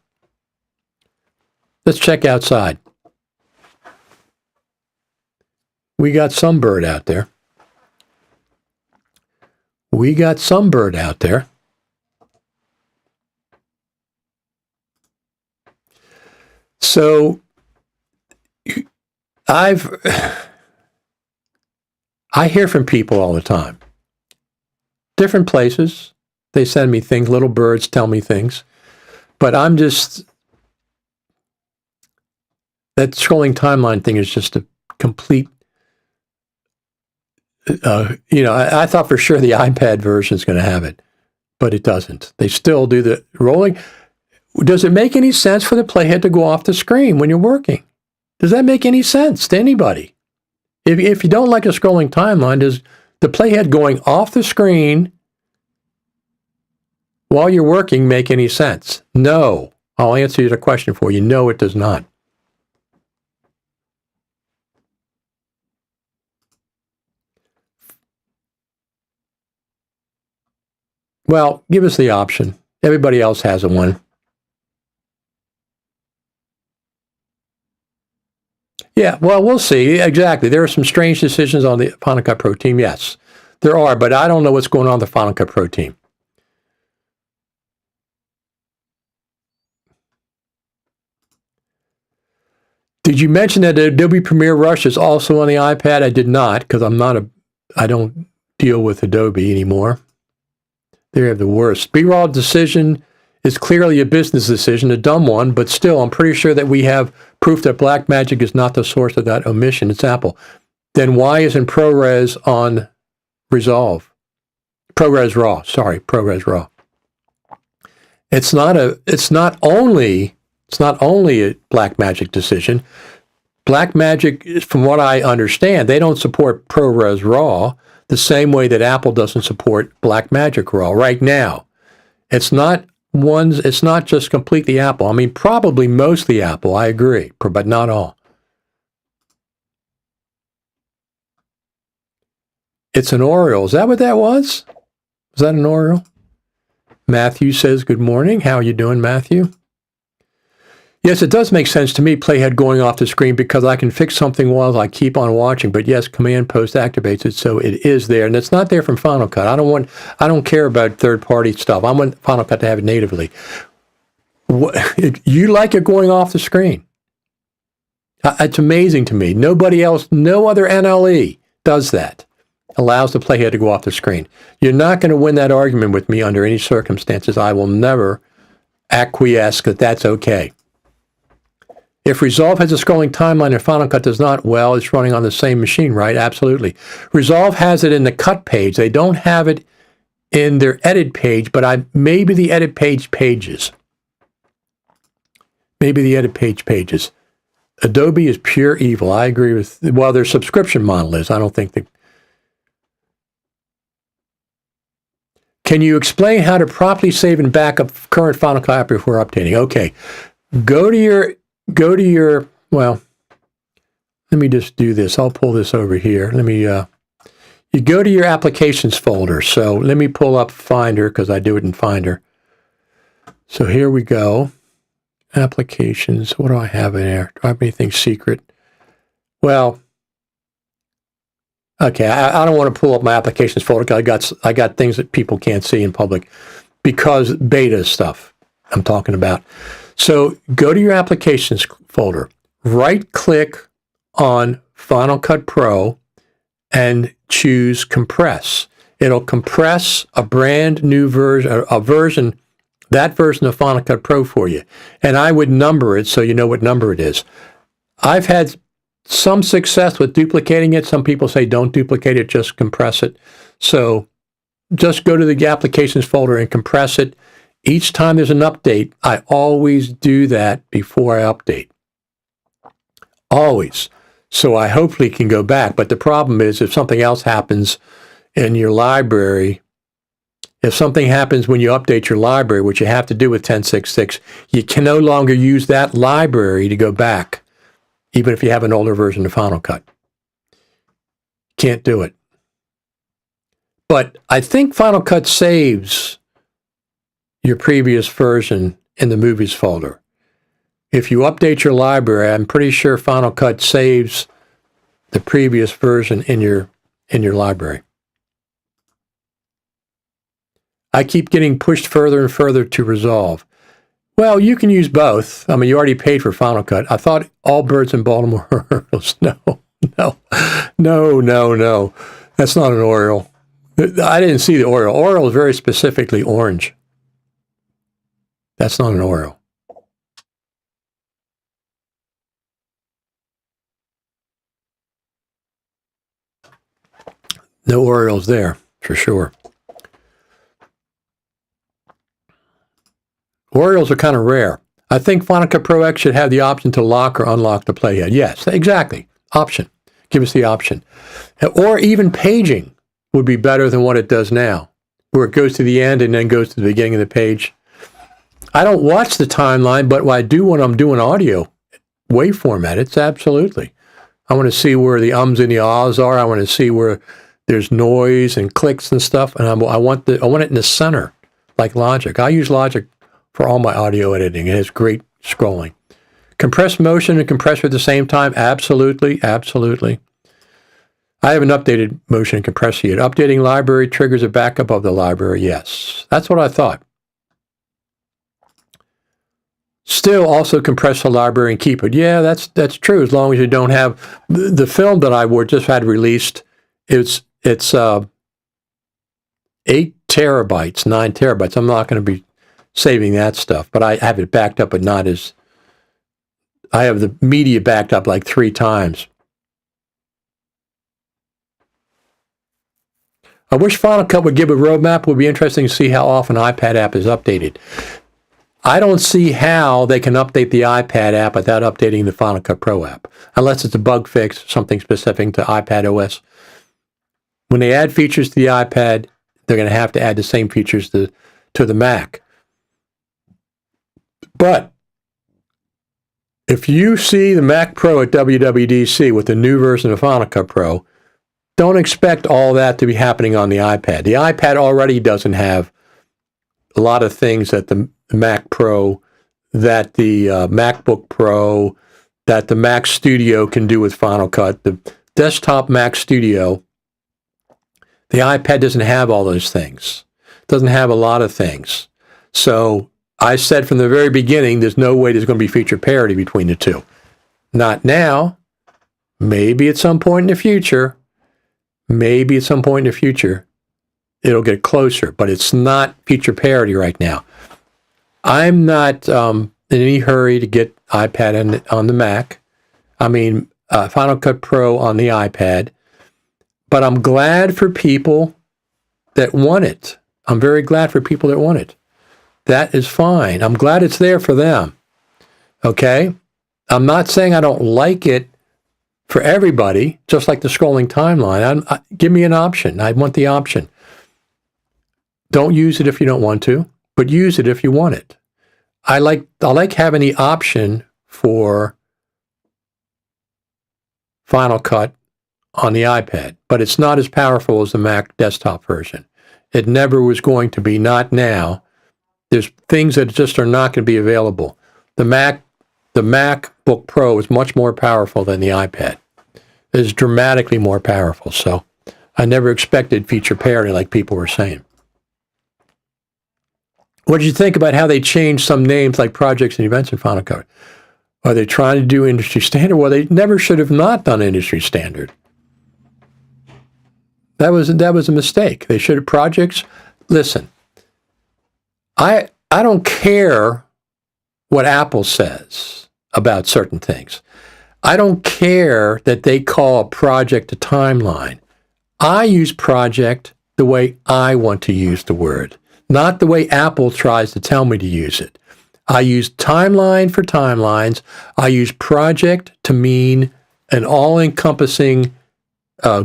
Let's check outside. We got some bird out there. So I hear from people all the time. Different places. They send me things. Little birds tell me things. But that scrolling timeline thing is just a complete, I thought for sure the iPad version is going to have it, but it doesn't. They still do the rolling. Does it make any sense for the playhead to go off the screen when you're working? Does that make any sense to anybody? If you don't like a scrolling timeline, does the playhead going off the screen while you're working make any sense? No. I'll answer the question for you. No, it does not. Well, give us the option. Everybody else has one. Yeah, well, we'll see. Exactly. There are some strange decisions on the Final Cut Pro team. Yes, there are, but I don't know what's going on with the Final Cut Pro team. Did you mention that Adobe Premiere Rush is also on the iPad? I did not, because I don't deal with Adobe anymore. They have the worst. B-roll decision is clearly a business decision, a dumb one, but still, I'm pretty sure that we have proof that Blackmagic is not the source of that omission. It's Apple. Then why isn't ProRes on Resolve? ProRes RAW. Sorry, ProRes RAW. It's not only a Blackmagic decision. Blackmagic, from what I understand, they don't support ProRes RAW the same way that Apple doesn't support Blackmagic RAW right now. It's not just completely Apple. I mean, probably mostly Apple, I agree, but not all. It's an Oriole. Is that what that was? Is that an Oriole? Matthew says, good morning. How are you doing, Matthew? Yes, it does make sense to me, playhead going off the screen, because I can fix something while I keep on watching. But yes, Command Post activates it, so it is there. And it's not there from Final Cut. I don't care about third-party stuff. I want Final Cut to have it natively. You like it going off the screen. It's amazing to me. Nobody else, no other NLE does that. Allows the playhead to go off the screen. You're not going to win that argument with me under any circumstances. I will never acquiesce that that's okay. If Resolve has a scrolling timeline and Final Cut does not, well, it's running on the same machine, right? Absolutely. Resolve has it in the cut page. They don't have it in their edit page, but maybe the edit page pages. Maybe the edit page pages. Adobe is pure evil. I agree with, well, their subscription model is. I don't think that. Can you explain how to properly save and back up current Final Cut before updating? Okay. Go to your, well, let me just do this. I'll pull this over here. You go to your applications folder. So let me pull up Finder, because I do it in Finder. So here we go. Applications. What do I have in there? Do I have anything secret? Well, okay, I don't want to pull up my applications folder, because I got things that people can't see in public, because beta stuff I'm talking about. So go to your applications folder, right-click on Final Cut Pro, and choose Compress. It'll compress a brand new version, that version of Final Cut Pro for you. And I would number it so you know what number it is. I've had some success with duplicating it. Some people say don't duplicate it, just compress it. So just go to the applications folder and compress it. Each time there's an update, I always do that before I update. Always. So I hopefully can go back. But the problem is, if something else happens in your library, if something happens when you update your library, which you have to do with 10.6.6, you can no longer use that library to go back, even if you have an older version of Final Cut. Can't do it. But I think Final Cut saves your previous version in the movies folder. If you update your library, I'm pretty sure Final Cut saves the previous version in your library. I keep getting pushed further and further to Resolve. Well, you can use both. I mean, you already paid for Final Cut. I thought all birds in Baltimore are Orioles. No. That's not an Oriole. I didn't see the Oriole. Oriole is very specifically orange. That's not an Oriole. No Orioles there, for sure. Orioles are kind of rare. I think Final Cut Pro X should have the option to lock or unlock the playhead. Yes, exactly. Option. Give us the option. Or even paging would be better than what it does now, where it goes to the end and then goes to the beginning of the page. I don't watch the timeline, but I do when I'm doing audio waveform edits, absolutely. I want to see where the ums and the ahs are. I want to see where there's noise and clicks and stuff, and I want it in the center, like Logic. I use Logic for all my audio editing. It has great scrolling. Compress motion and compressor at the same time? Absolutely, absolutely. I haven't updated motion and compressor yet. Updating library triggers a backup of the library. Yes, that's what I thought. Still also compress the library and keep it. Yeah, that's true. As long as you don't have the film that I just had released, it's 8 terabytes, 9 terabytes. I'm not going to be saving that stuff, but I have it backed up, but not as, I have the media backed up like 3 times. I wish Final Cut would give a roadmap. It would be interesting to see how often iPad app is updated. I don't see how they can update the iPad app without updating the Final Cut Pro app, unless it's a bug fix, something specific to iPad OS. When they add features to the iPad, they're going to have to add the same features to the Mac. But if you see the Mac Pro at WWDC with the new version of Final Cut Pro, don't expect all that to be happening on the iPad. The iPad already doesn't have a lot of things that the Mac Pro, that the MacBook Pro, that the Mac Studio can do with Final Cut. The desktop Mac Studio, the iPad doesn't have all those things. It doesn't have a lot of things. So I said from the very beginning, there's no way there's going to be feature parity between the two. Not now. Maybe at some point in the future. Maybe at some point in the future, it'll get closer, but it's not feature parity right now. I'm not in any hurry to get iPad on the Mac. I mean, Final Cut Pro on the iPad. But I'm glad for people that want it. I'm very glad for people that want it. That is fine. I'm glad it's there for them. Okay? I'm not saying I don't like it for everybody, just like the scrolling timeline. Give me an option. I want the option. Don't use it if you don't want to, but use it if you want it. I like having the option for Final Cut on the iPad, but it's not as powerful as the Mac desktop version. It never was going to be, not now. There's things that just are not going to be available. The MacBook Pro is much more powerful than the iPad. It is dramatically more powerful, so I never expected feature parity like people were saying. What did you think about how they changed some names like projects and events in Final Cut? Are they trying to do industry standard? Well, they never should have not done industry standard. That was a mistake. They should have projects. Listen, I don't care what Apple says about certain things. I don't care that they call a project a timeline. I use project the way I want to use the word, not the way Apple tries to tell me to use it. I use timeline for timelines. I use project to mean an all-encompassing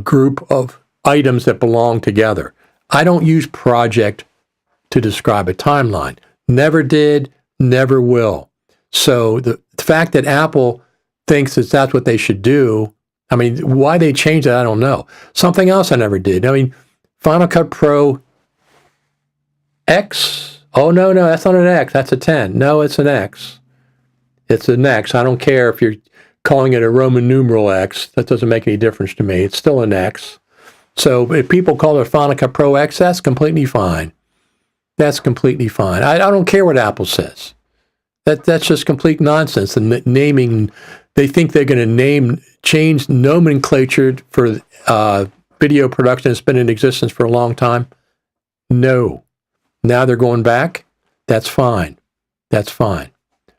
group of items that belong together. I don't use project to describe a timeline. Never did, never will. So the fact that Apple thinks that that's what they should do, I mean, why they changed it, I don't know. Something else I never did. I mean, Final Cut Pro X. Oh, no, that's not an X. That's a 10. No, it's an X. It's an X. I don't care if you're calling it a Roman numeral X. That doesn't make any difference to me. It's still an X. So if people call it Final Cut Pro X, that's completely fine. That's completely fine. I don't care what Apple says. That's just complete nonsense. The naming, they think they're going to change nomenclature for video production that's been in existence for a long time. No. Now they're going back. That's fine. That's fine.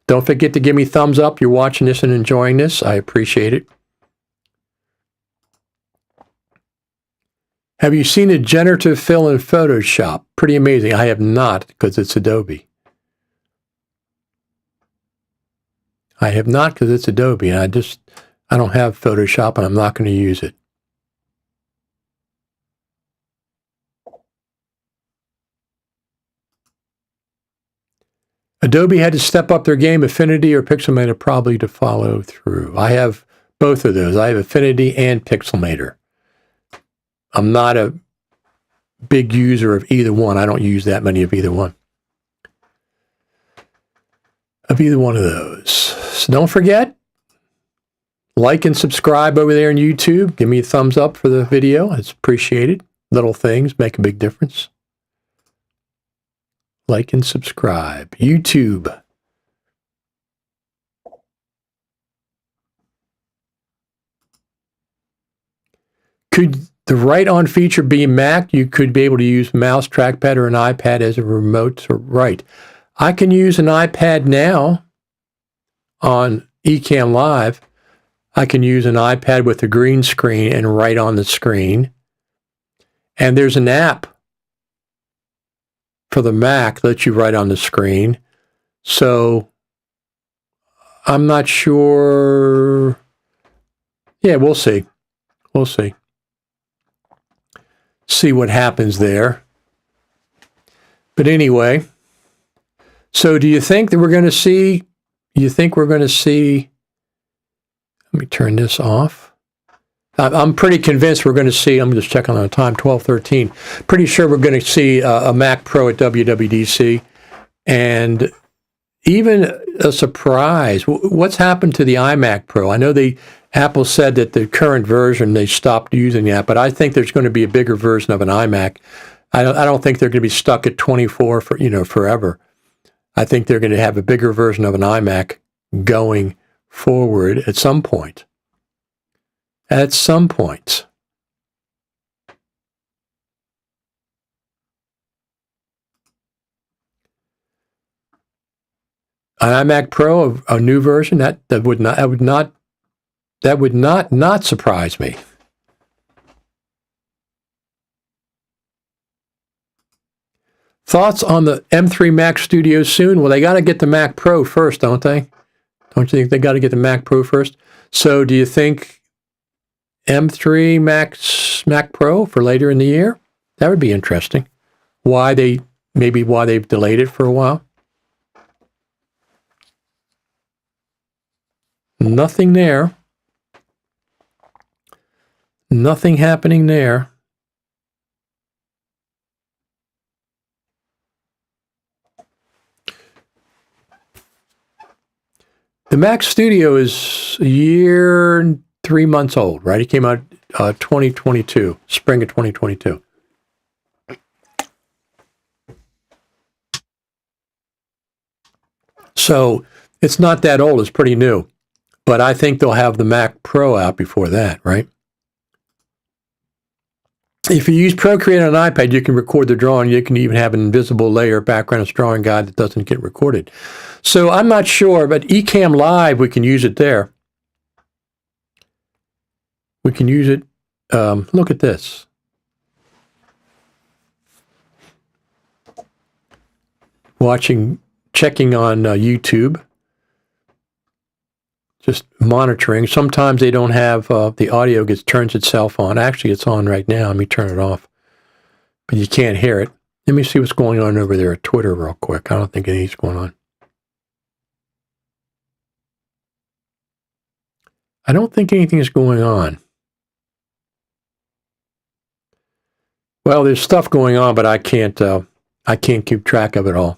Don't forget to give me thumbs up. You're watching this and enjoying this. I appreciate it. Have you seen a generative fill in Photoshop? Pretty amazing. I have not, because it's Adobe. I have not, because it's Adobe, and I don't have Photoshop, and I'm not going to use it. Adobe had to step up their game. Affinity or Pixelmator probably to follow through. I have both of those. I have Affinity and Pixelmator. I'm not a big user of either one. I don't use that many of either one. Of either one of those. So don't forget, like and subscribe over there on YouTube. Give me a thumbs up for the video. It's appreciated. Little things make a big difference. Like and subscribe. YouTube. Could the write-on feature be Mac? You could be able to use mouse, trackpad, or an iPad as a remote to write. I can use an iPad now on Ecamm Live. I can use an iPad with a green screen and write on the screen. And there's an app for the Mac that lets you write on the screen. So I'm not sure. Yeah, we'll see. We'll see. See what happens there. But anyway, so do you think that we're going to see, let me turn this off. I'm pretty convinced we're going to see, I'm just checking on the time, 12:13. Pretty sure we're going to see a Mac Pro at WWDC. And even a surprise, what's happened to the iMac Pro? I know Apple said that the current version, they stopped using that, but I think there's going to be a bigger version of an iMac. I don't think they're going to be stuck at 24 for, forever. I think they're going to have a bigger version of an iMac going forward at some point. At some point. An iMac Pro, a new version, that would not surprise me. Thoughts on the M3 Mac Studio soon? Well, they got to get the Mac Pro first, don't they? Don't you think they got to get the Mac Pro first? So do you think M3 Mac Pro for later in the year? That would be interesting. Why they've delayed it for a while? Nothing there. Nothing happening there. The Mac Studio is a year and 3 months old, right? It came out 2022, spring of 2022. So it's not that old. It's pretty new. But I think they'll have the Mac Pro out before that, right? If you use Procreate on an iPad, you can record the drawing. You can even have an invisible layer background drawing guide that doesn't get recorded. So I'm not sure, but Ecamm Live, we can use it there. We can use it. Look at this. Checking on YouTube. Just monitoring. Sometimes they don't have, the audio turns itself on. Actually, it's on right now. Let me turn it off. But you can't hear it. Let me see what's going on over there at Twitter real quick. I don't think anything's going on. I don't think anything is going on. Well, there's stuff going on, but I can't keep track of it all.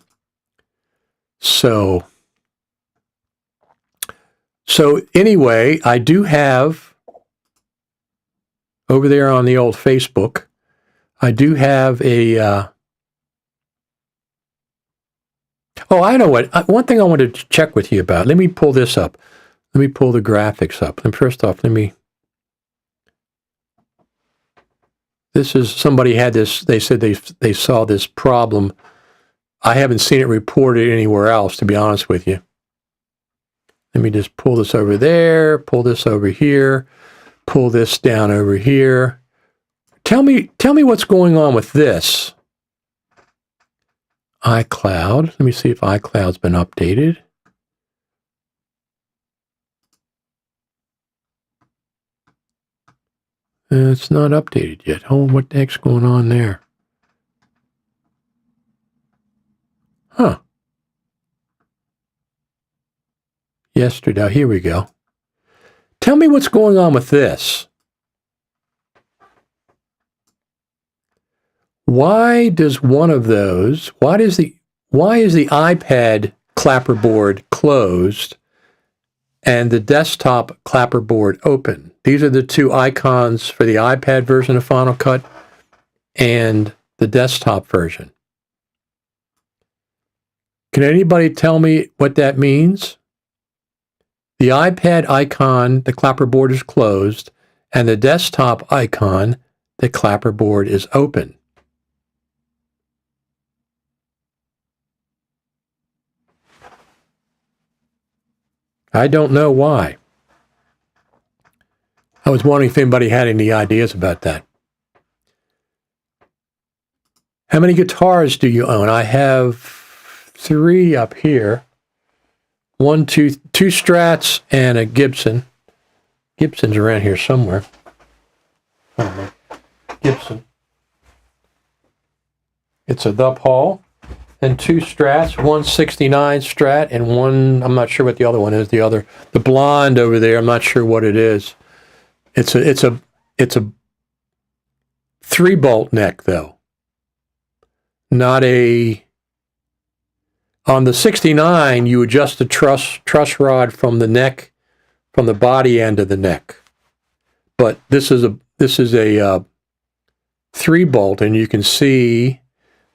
So anyway, I do have, over there on the old Facebook, I do have a, I know what, one thing I wanted to check with you about. Let me pull this up. Let me pull the graphics up. And first off, this is, somebody had this, they said they saw this problem. I haven't seen it reported anywhere else, to be honest with you. Let me just pull this over there, pull this over here, pull this down over here. Tell me what's going on with this. iCloud. Let me see if iCloud's been updated. It's not updated yet. Oh, what the heck's going on there? Huh. Yesterday. Here we go. Tell me what's going on with this. Why does one of those, why is the iPad clapperboard closed and the desktop clapperboard open? These are the two icons for the iPad version of Final Cut and the desktop version. Can anybody tell me what that means? The iPad icon, the clapperboard is closed, and the desktop icon, the clapperboard is open. I don't know why. I was wondering if anybody had any ideas about that. How many guitars do you own? I have 3 up here. 2 Strats and a Gibson. Gibson's around here somewhere. I don't know. Gibson. It's a The Paul. And 2 Strats, 169 Strat, and one, I'm not sure what the other one is, the blonde over there, I'm not sure what it is. It's a 3-bolt neck, though. Not a... On the 69, you adjust the truss rod from the neck, from the body end of the neck. But this is a 3-bolt, and you can see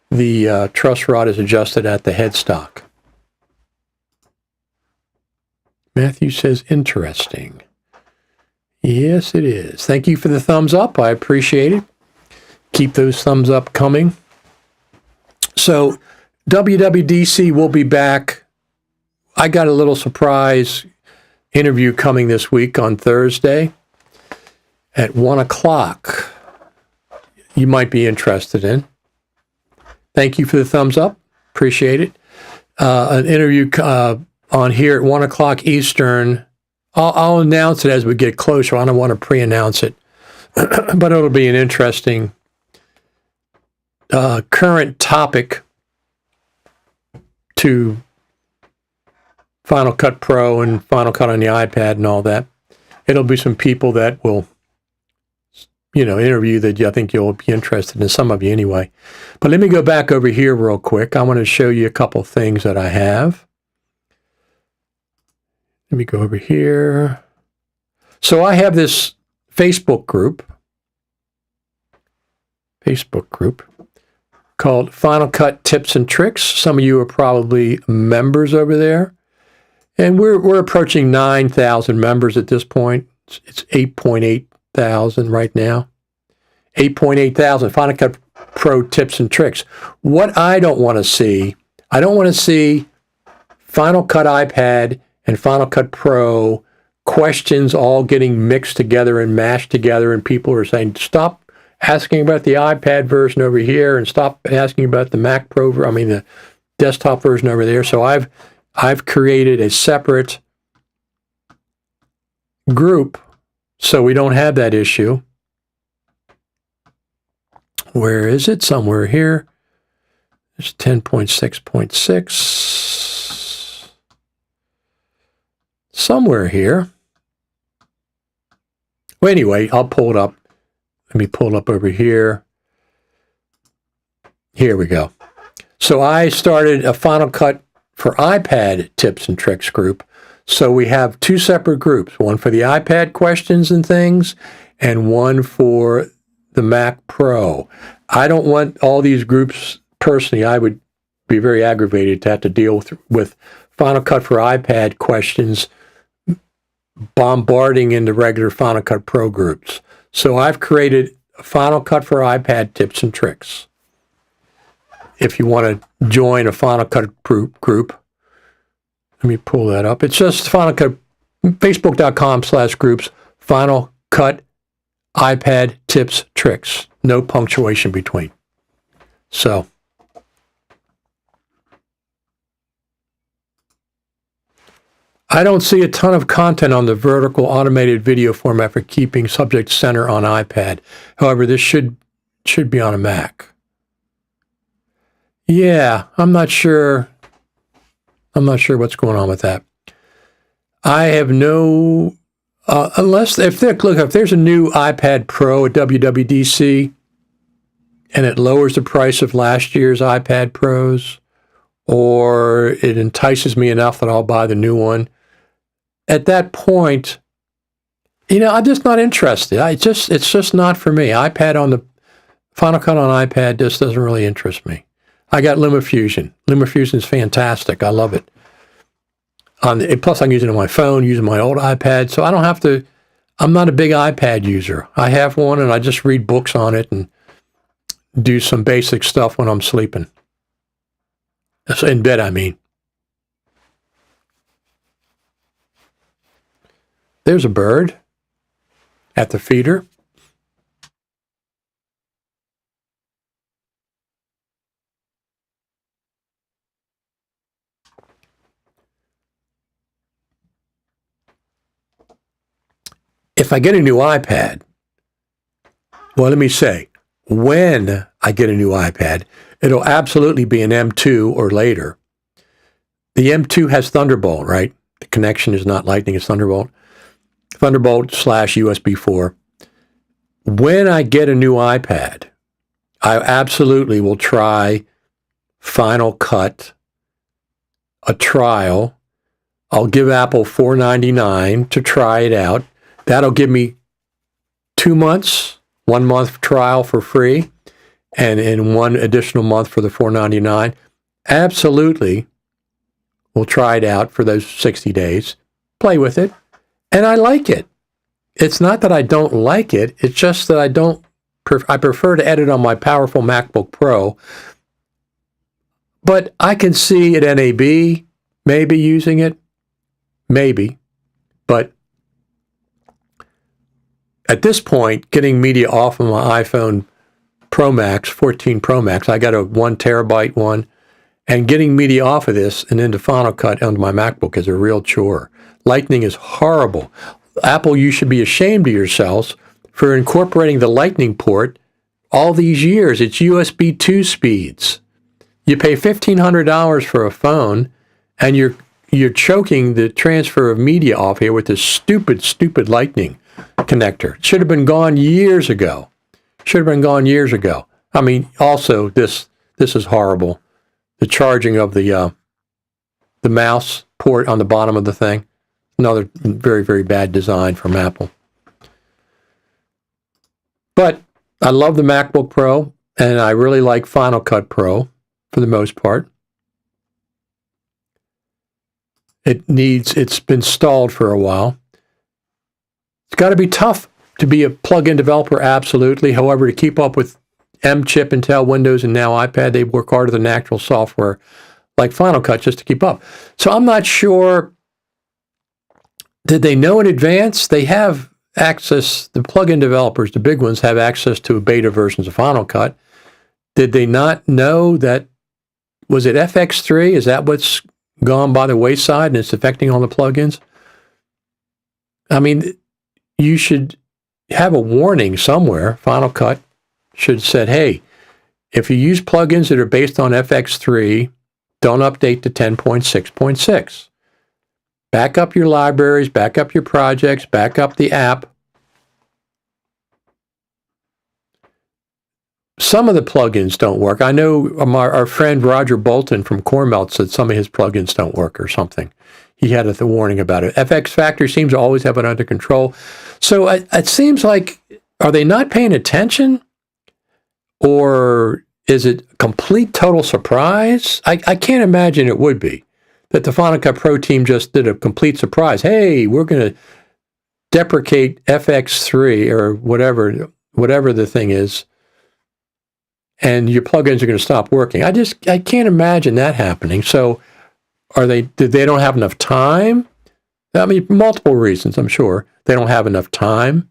the truss rod is adjusted at the headstock. Matthew says, interesting. Yes, it is. Thank you for the thumbs up. I appreciate it. Keep those thumbs up coming. So, WWDC will be back. I got a little surprise interview coming this week on Thursday at 1 o'clock. You might be interested in. Thank you for the thumbs up. Appreciate it. An interview on here at 1 o'clock Eastern. I'll announce it as we get closer. I don't want to pre-announce it. But it'll be an interesting current topic to Final Cut Pro and Final Cut on the iPad and all that. It'll be some people that will, interview that I think you'll be interested in, some of you anyway. But let me go back over here real quick. I want to show you a couple things that I have. Let me go over here. So I have this Facebook group called Final Cut Tips and Tricks. Some of you are probably members over there. And we're approaching 9,000 members at this point. It's 8,800 right now. 8,800 Final Cut Pro Tips and Tricks. What I don't want to see Final Cut iPad and Final Cut Pro questions all getting mixed together and mashed together, and people are saying, stop asking about the iPad version over here and stop asking about the Mac Pro, the desktop version over there. So I've created a separate group so we don't have that issue. Where is it? Somewhere here. It's 10.6.6. Somewhere here. Well, anyway, I'll pull it up. Let me pull it up over here. Here we go. So I started a Final Cut for iPad tips and tricks group. So we have 2 separate groups, one for the iPad questions and things, and one for the Mac Pro. I don't want all these groups, personally, I would be very aggravated to have to deal with Final Cut for iPad questions bombarding into regular Final Cut Pro groups. So I've created a Final Cut for iPad tips and tricks. If you want to join a Final Cut group, let me pull that up. It's just Final Cut, facebook.com/groups, Final Cut iPad tips, tricks. No punctuation between. So, I don't see a ton of content on the vertical automated video format for keeping subject center on iPad. However, this should be on a Mac. Yeah, I'm not sure what's going on with that. I have no, if there's a new iPad Pro at WWDC and it lowers the price of last year's iPad Pros, or it entices me enough that I'll buy the new one, at that point, I'm just not interested. It's just not for me. iPad on the Final Cut on iPad just doesn't really interest me. I got LumaFusion. LumaFusion is fantastic. I love it. Plus, I'm using it on my phone, using my old iPad, so I don't have to. I'm not a big iPad user. I have one and I just read books on it and do some basic stuff when I'm sleeping. In bed, I mean. There's a bird at the feeder. If I get a new iPad, well, let me say, when I get a new iPad, it'll absolutely be an M2 or later. The M2 has Thunderbolt, right? The connection is not Lightning, it's Thunderbolt. Thunderbolt/USB 4. When I get a new iPad, I absolutely will try Final Cut, a trial. I'll give Apple $4.99 to try it out. That'll give me 2 months, 1 month trial for free, and 1 additional month for the $4.99. Absolutely, we'll try it out for those 60 days, play with it, and I like it. It's not that I don't like it, it's just that I prefer to edit on my powerful MacBook Pro, but I can see at NAB maybe using it, maybe, but at this point, getting media off of my iPhone Pro Max, 14 Pro Max, I got a 1 terabyte one, and getting media off of this and into Final Cut onto my MacBook is a real chore. Lightning is horrible. Apple, you should be ashamed of yourselves for incorporating the Lightning port all these years. It's USB 2 speeds. You pay $1,500 for a phone, and you're choking the transfer of media off here with this stupid Lightning connector. It should have been gone years ago. I mean, also this is horrible. The charging of the mouse port on the bottom of the thing. Another very, very bad design from Apple. But I love the MacBook Pro, and I really like Final Cut Pro for the most part. It's been stalled for a while. It's got to be tough to be a plug-in developer, absolutely. However, to keep up with M-Chip, Intel, Windows, and now iPad, they work harder than actual software like Final Cut just to keep up. So I'm not sure, did they know in advance? They have access, the plug-in developers, the big ones, have access to beta versions of Final Cut. Did they not know that, was it FX3? Is that what's gone by the wayside and it's affecting all the plugins? I mean, you should have a warning somewhere. Final Cut should have said, hey, if you use plugins that are based on FX3, don't update to 10.6.6. Back up your libraries, back up your projects, back up the app. Some of the plugins don't work. I know our friend Roger Bolton from CoreMelt said some of his plugins don't work or something. He had a warning about it. FX Factory seems to always have it under control. So it seems like, are they not paying attention? Or is it complete total surprise? I can't imagine it would be. That the Final Cut Pro team just did a complete surprise. Hey, we're going to deprecate FX3 or whatever the thing is, and your plugins are going to stop working. I can't imagine that happening. So did they don't have enough time? I mean, multiple reasons, I'm sure. They don't have enough time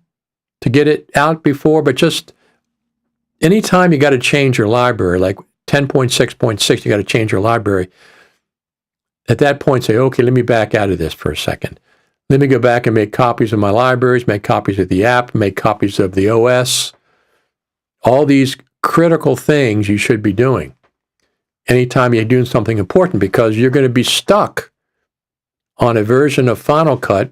to get it out before, but just anytime you got to change your library, like 10.6.6, you got to change your library. At that point, say, okay, let me back out of this for a second. Let me go back and make copies of my libraries, make copies of the app, make copies of the OS. All these critical things you should be doing anytime you're doing something important, because you're going to be stuck on a version of Final Cut.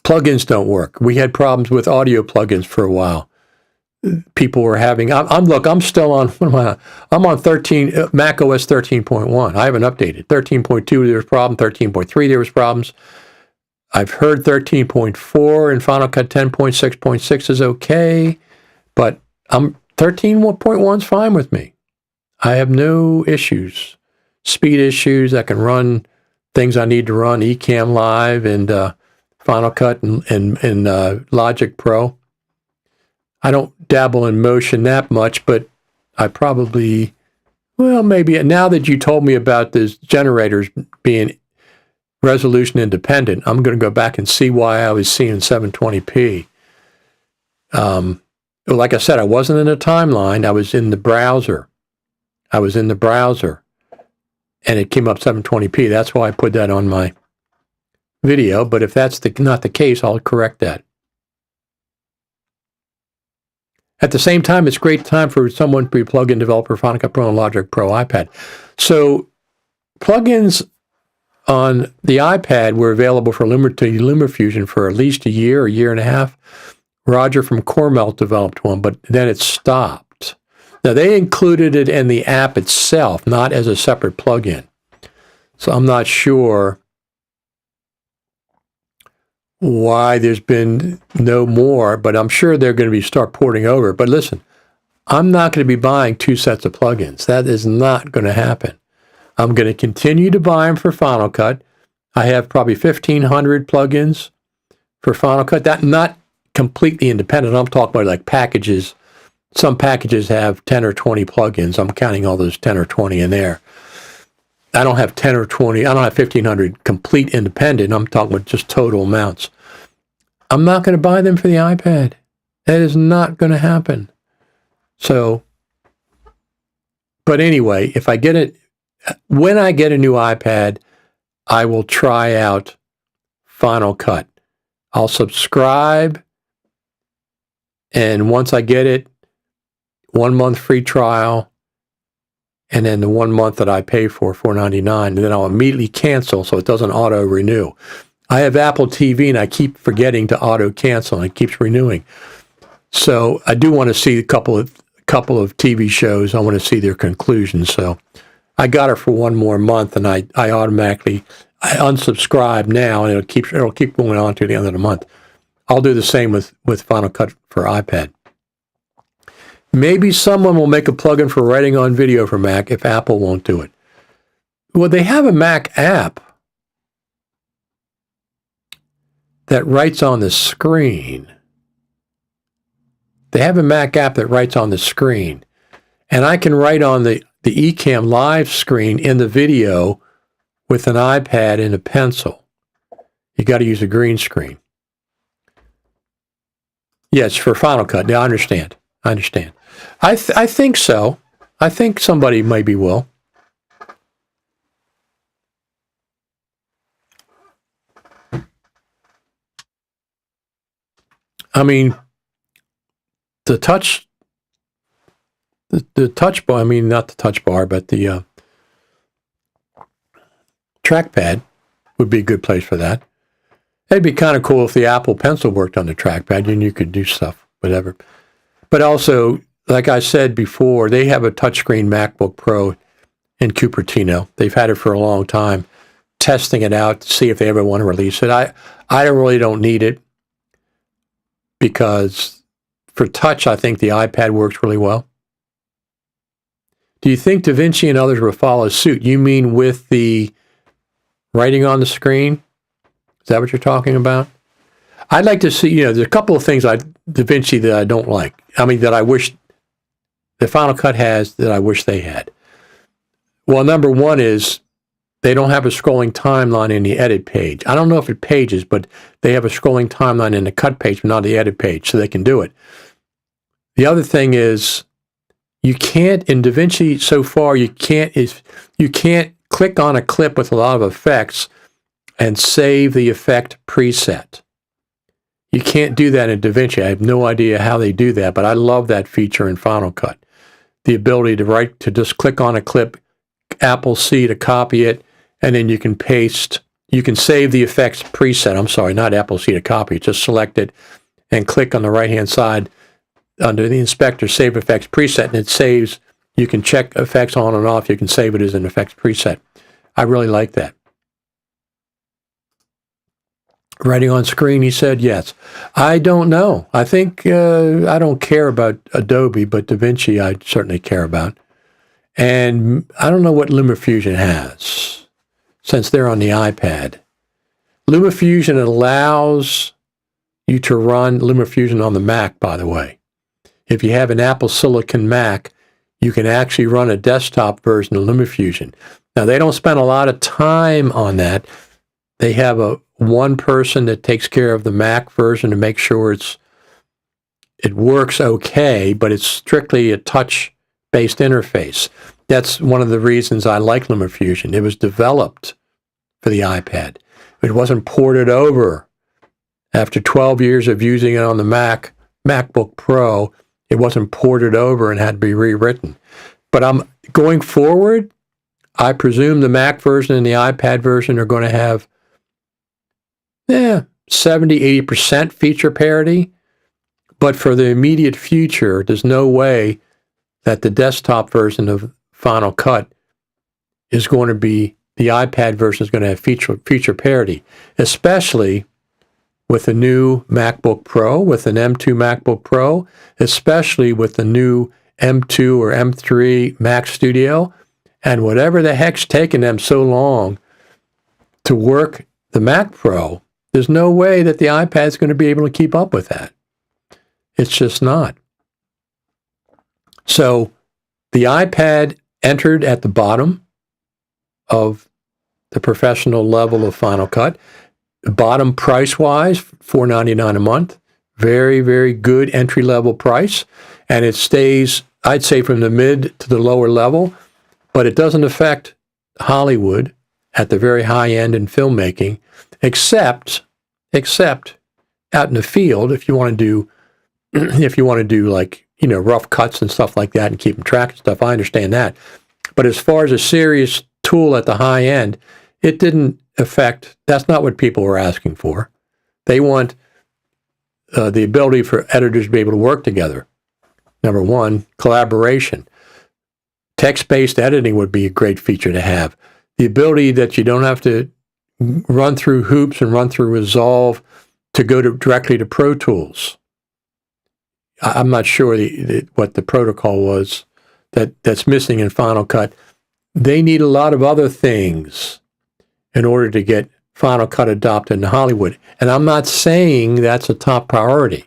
Plugins don't work. We had problems with audio plugins for a while. People were having, I'm still on, I'm on 13, Mac OS 13.1. I haven't updated. 13.2, there was problems. 13.3, there was problems. I've heard 13.4 and Final Cut 10.6.6 is okay, but 13.1 is fine with me. I have no issues, speed issues. I can run things I need to run, Ecamm Live and Final Cut and Logic Pro. I don't dabble in motion that much, but I probably, well, maybe now that you told me about this generators being resolution independent, I'm going to go back and see why I was seeing 720p. Like I said, I wasn't in a timeline. I was in the browser. And it came up 720p. That's why I put that on my video. But if that's not the case, I'll correct that. At the same time, it's a great time for someone to be a plug-in developer, Final Cut Pro and Logic Pro iPad. So plugins on the iPad were available for LumaFusion for at least a year and a half. Roger from Coremelt developed one, but then it stopped. Now, they included it in the app itself, not as a separate plugin. So I'm not sure why there's been no more, but I'm sure they're going to start porting over. But listen, I'm not going to be buying 2 sets of plugins. That is not going to happen. I'm going to continue to buy them for Final Cut. I have probably 1,500 plugins for Final Cut. That not completely independent. I'm talking about like packages. Some packages have 10 or 20 plugins. I'm counting all those 10 or 20 in there. I don't have 10 or 20. I don't have 1,500 complete independent. I'm talking about just total amounts. I'm not going to buy them for the iPad. That is not going to happen. So, but anyway, if I get it, when I get a new iPad, I will try out Final Cut. I'll subscribe, and once I get it, 1 month free trial, and then the 1 month that I pay for, $4.99, and then I'll immediately cancel so it doesn't auto-renew. I have Apple TV, and I keep forgetting to auto-cancel, and it keeps renewing. So I do want to see a couple of TV shows. I want to see their conclusions. So I got it for 1 more month, and I automatically unsubscribe now, and it'll keep going on to the end of the month. I'll do the same with Final Cut for iPad. Maybe someone will make a plugin for writing on video for Mac if Apple won't do it. Well, they have a Mac app that writes on the screen. They have a Mac app that writes on the screen. And I can write on the Ecamm live screen in the video with an iPad and a pencil. You got to use a green screen. Yes, for Final Cut. Yeah, I understand. I think so. I think somebody maybe will. I mean, the touch bar, I mean, not the touch bar, but the trackpad would be a good place for that. It'd be kind of cool if the Apple Pencil worked on the trackpad and you could do stuff, whatever. But also, like I said before, they have a touchscreen MacBook Pro in Cupertino. They've had it for a long time, testing it out to see if they ever want to release it. I really don't need it because for touch, I think the iPad works really well. Do you think DaVinci and others will follow suit? You mean with the writing on the screen? Is that what you're talking about? I'd like to see, there's a couple of things DaVinci that I don't like. I mean, that I wish the Final Cut has that I wish they had. Well, number one is they don't have a scrolling timeline in the edit page. I don't know if it pages, but they have a scrolling timeline in the cut page, but not the edit page, so they can do it. The other thing is you can't, in DaVinci so far, you can't click on a clip with a lot of effects and save the effect preset. You can't do that in DaVinci. I have no idea how they do that, but I love that feature in Final Cut. The ability to just click on a clip, Apple C to copy it, and then you can paste, you can save the effects preset. I'm sorry, not Apple C to copy. Just select it and click on the right-hand side under the inspector, save effects preset, and it saves. You can check effects on and off. You can save it as an effects preset. I really like that. Writing on screen, he said, yes. I don't know. I think I don't care about Adobe, but DaVinci I certainly care about. And I don't know what LumaFusion has, since they're on the iPad. LumaFusion allows you to run LumaFusion on the Mac, by the way. If you have an Apple Silicon Mac, you can actually run a desktop version of LumaFusion. Now, they don't spend a lot of time on that. They have one person that takes care of the Mac version to make sure it works okay, but it's strictly a touch-based interface. That's one of the reasons I like LumaFusion. It was developed for the iPad. It wasn't ported over. After 12 years of using it on the MacBook Pro, it wasn't ported over and had to be rewritten. But I'm going forward, I presume the Mac version and the iPad version are going to have 70, 80% feature parity. But for the immediate future, there's no way that the desktop version of Final Cut is going to be, the iPad version is going to have feature parity, especially with the new MacBook Pro, with an M2 MacBook Pro, especially with the new M2 or M3 Mac Studio, and whatever the heck's taken them so long to work the Mac Pro, there's no way that the iPad's going to be able to keep up with that. It's just not. So the iPad entered at the bottom of the professional level of Final Cut. The bottom price-wise, $4.99 a month. Very, very good entry-level price. And it stays, I'd say, from the mid to the lower level, but it doesn't affect Hollywood at the very high end in filmmaking, except out in the field, if you want to do like, rough cuts and stuff like that and keep them track and stuff, I understand that. But as far as a serious tool at the high end, it didn't affect, that's not what people were asking for. They want the ability for editors to be able to work together. Number one, collaboration. Text-based editing would be a great feature to have. The ability that you don't have to run through hoops and run through Resolve to go directly to Pro Tools. I'm not sure what the protocol was that's missing in Final Cut. They need a lot of other things in order to get Final Cut adopted in Hollywood. And I'm not saying that's a top priority.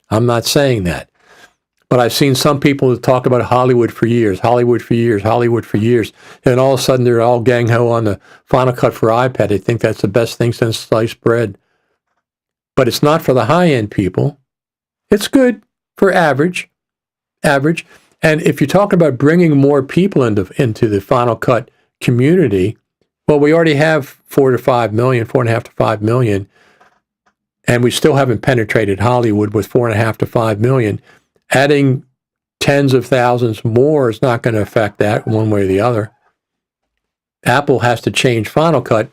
I'm not saying that. But I've seen some people that talk about Hollywood for years, and all of a sudden they're all gang-ho on the Final Cut for iPad. They think that's the best thing since sliced bread. But it's not for the high-end people. It's good for average. And if you're talking about bringing more people into the Final Cut community, well, we already have 4.5 to 5 million, and we still haven't penetrated Hollywood with 4.5 to 5 million. Adding tens of thousands more is not going to affect that one way or the other. Apple has to change Final Cut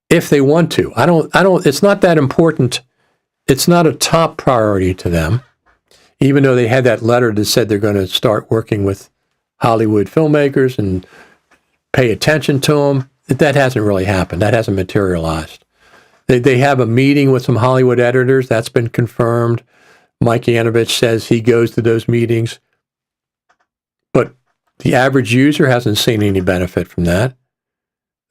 if they want to. It's not that important. It's not a top priority to them, even though they had that letter that said they're going to start working with Hollywood filmmakers and pay attention to them. That hasn't really happened. That hasn't materialized. They have a meeting with some Hollywood editors. That's been confirmed. Mike Yanovich says he goes to those meetings. But the average user hasn't seen any benefit from that.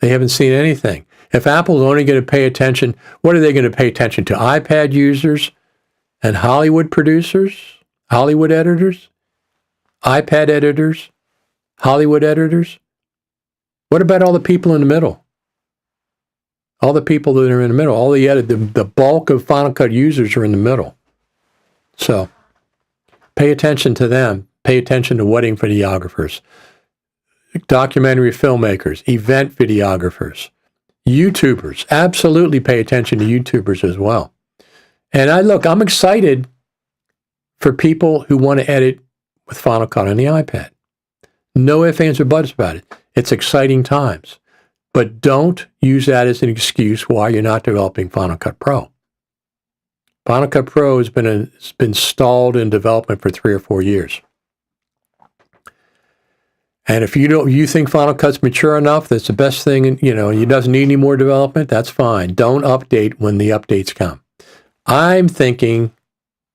They haven't seen anything. If Apple's only going to pay attention, what are they going to pay attention to? iPad users and Hollywood producers, Hollywood editors, iPad editors, Hollywood editors? What about all the people in the middle? All the people that are in the middle, the bulk of Final Cut users are in the middle. So pay attention to them. Pay attention to wedding videographers, documentary filmmakers, event videographers, YouTubers. Absolutely pay attention to YouTubers as well. And I'm excited for people who want to edit with Final Cut on the iPad. No ifs, ands, or buts about it. It's exciting times. But don't use that as an excuse why you're not developing Final Cut Pro. Final Cut Pro has been stalled in development for 3 or 4 years. And if you think Final Cut's mature enough, that's the best thing, and it doesn't need any more development, that's fine. Don't update when the updates come. I'm thinking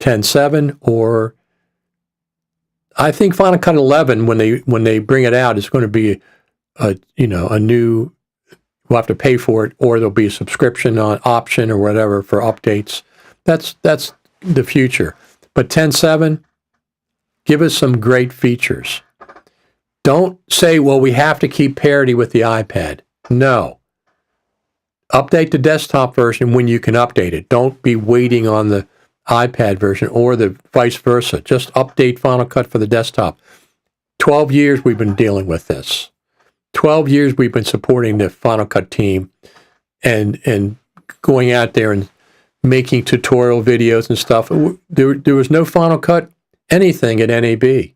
10.7, or I think Final Cut 11, when they bring it out, is going to be a new We'll have to pay for it, or there'll be a subscription on option or whatever for updates. That's the future. But 10.7, give us some great features. Don't say, well, we have to keep parity with the iPad. No. Update the desktop version when you can update it. Don't be waiting on the iPad version or the vice versa. Just update Final Cut for the desktop. 12 years we've been dealing with this. 12 years we've been supporting the Final Cut team and going out there and making tutorial videos and stuff. There was no Final Cut anything at NAB.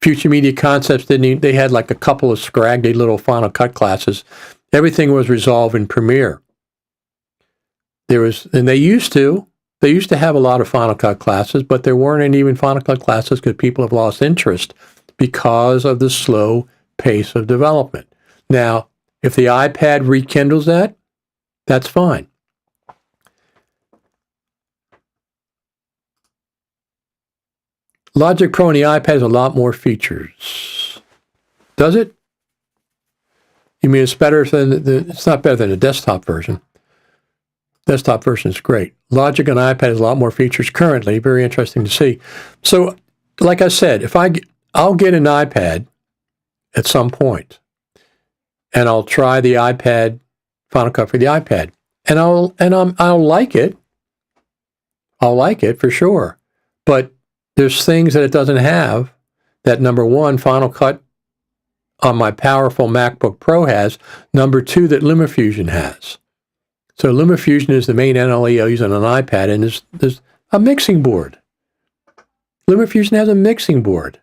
Future Media Concepts they had like a couple of scraggly little Final Cut classes. Everything was resolved in Premiere. And they used to have a lot of Final Cut classes, but there weren't any even Final Cut classes because people have lost interest because of the slow pace of development. Now, if the iPad rekindles that, that's fine. Logic Pro on the iPad has a lot more features. Does it? You mean it's better than it's not better than the desktop version. Desktop version is great. Logic on iPad has a lot more features currently. Very interesting to see. So, like I said, I'll get an iPad at some point, and I'll try the iPad Final Cut for the iPad, and I'll like it. I'll like it for sure, but there's things that it doesn't have that, number one, Final Cut on my powerful MacBook Pro has. Number two, that LumaFusion has. So LumaFusion is the main NLE I use on an iPad, and there's a mixing board. LumaFusion has a mixing board.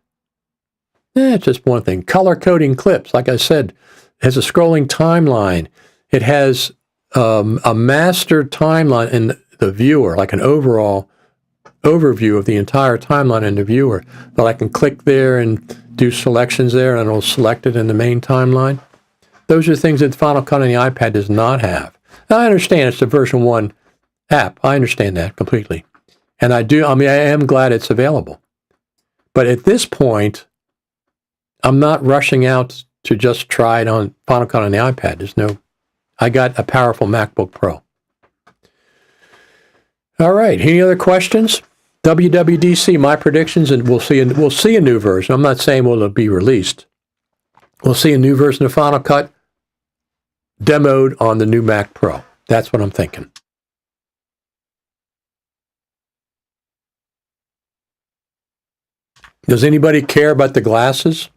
It's just one thing. Color coding clips, like I said, it has a scrolling timeline. It has a master timeline in the viewer, like an overall overview of the entire timeline in the viewer, that I can click there and do selections there, and it'll select it in the main timeline. Those are things that Final Cut on the iPad does not have. Now, I understand it's a version 1 app. I understand that completely. And I am glad it's available. But at this point, I'm not rushing out to just try it on Final Cut on the iPad. I got a powerful MacBook Pro. All right, any other questions? WWDC, my predictions, and we'll see a new version. I'm not saying will it be released. We'll see a new version of Final Cut demoed on the new Mac Pro. That's what I'm thinking. Does anybody care about the glasses?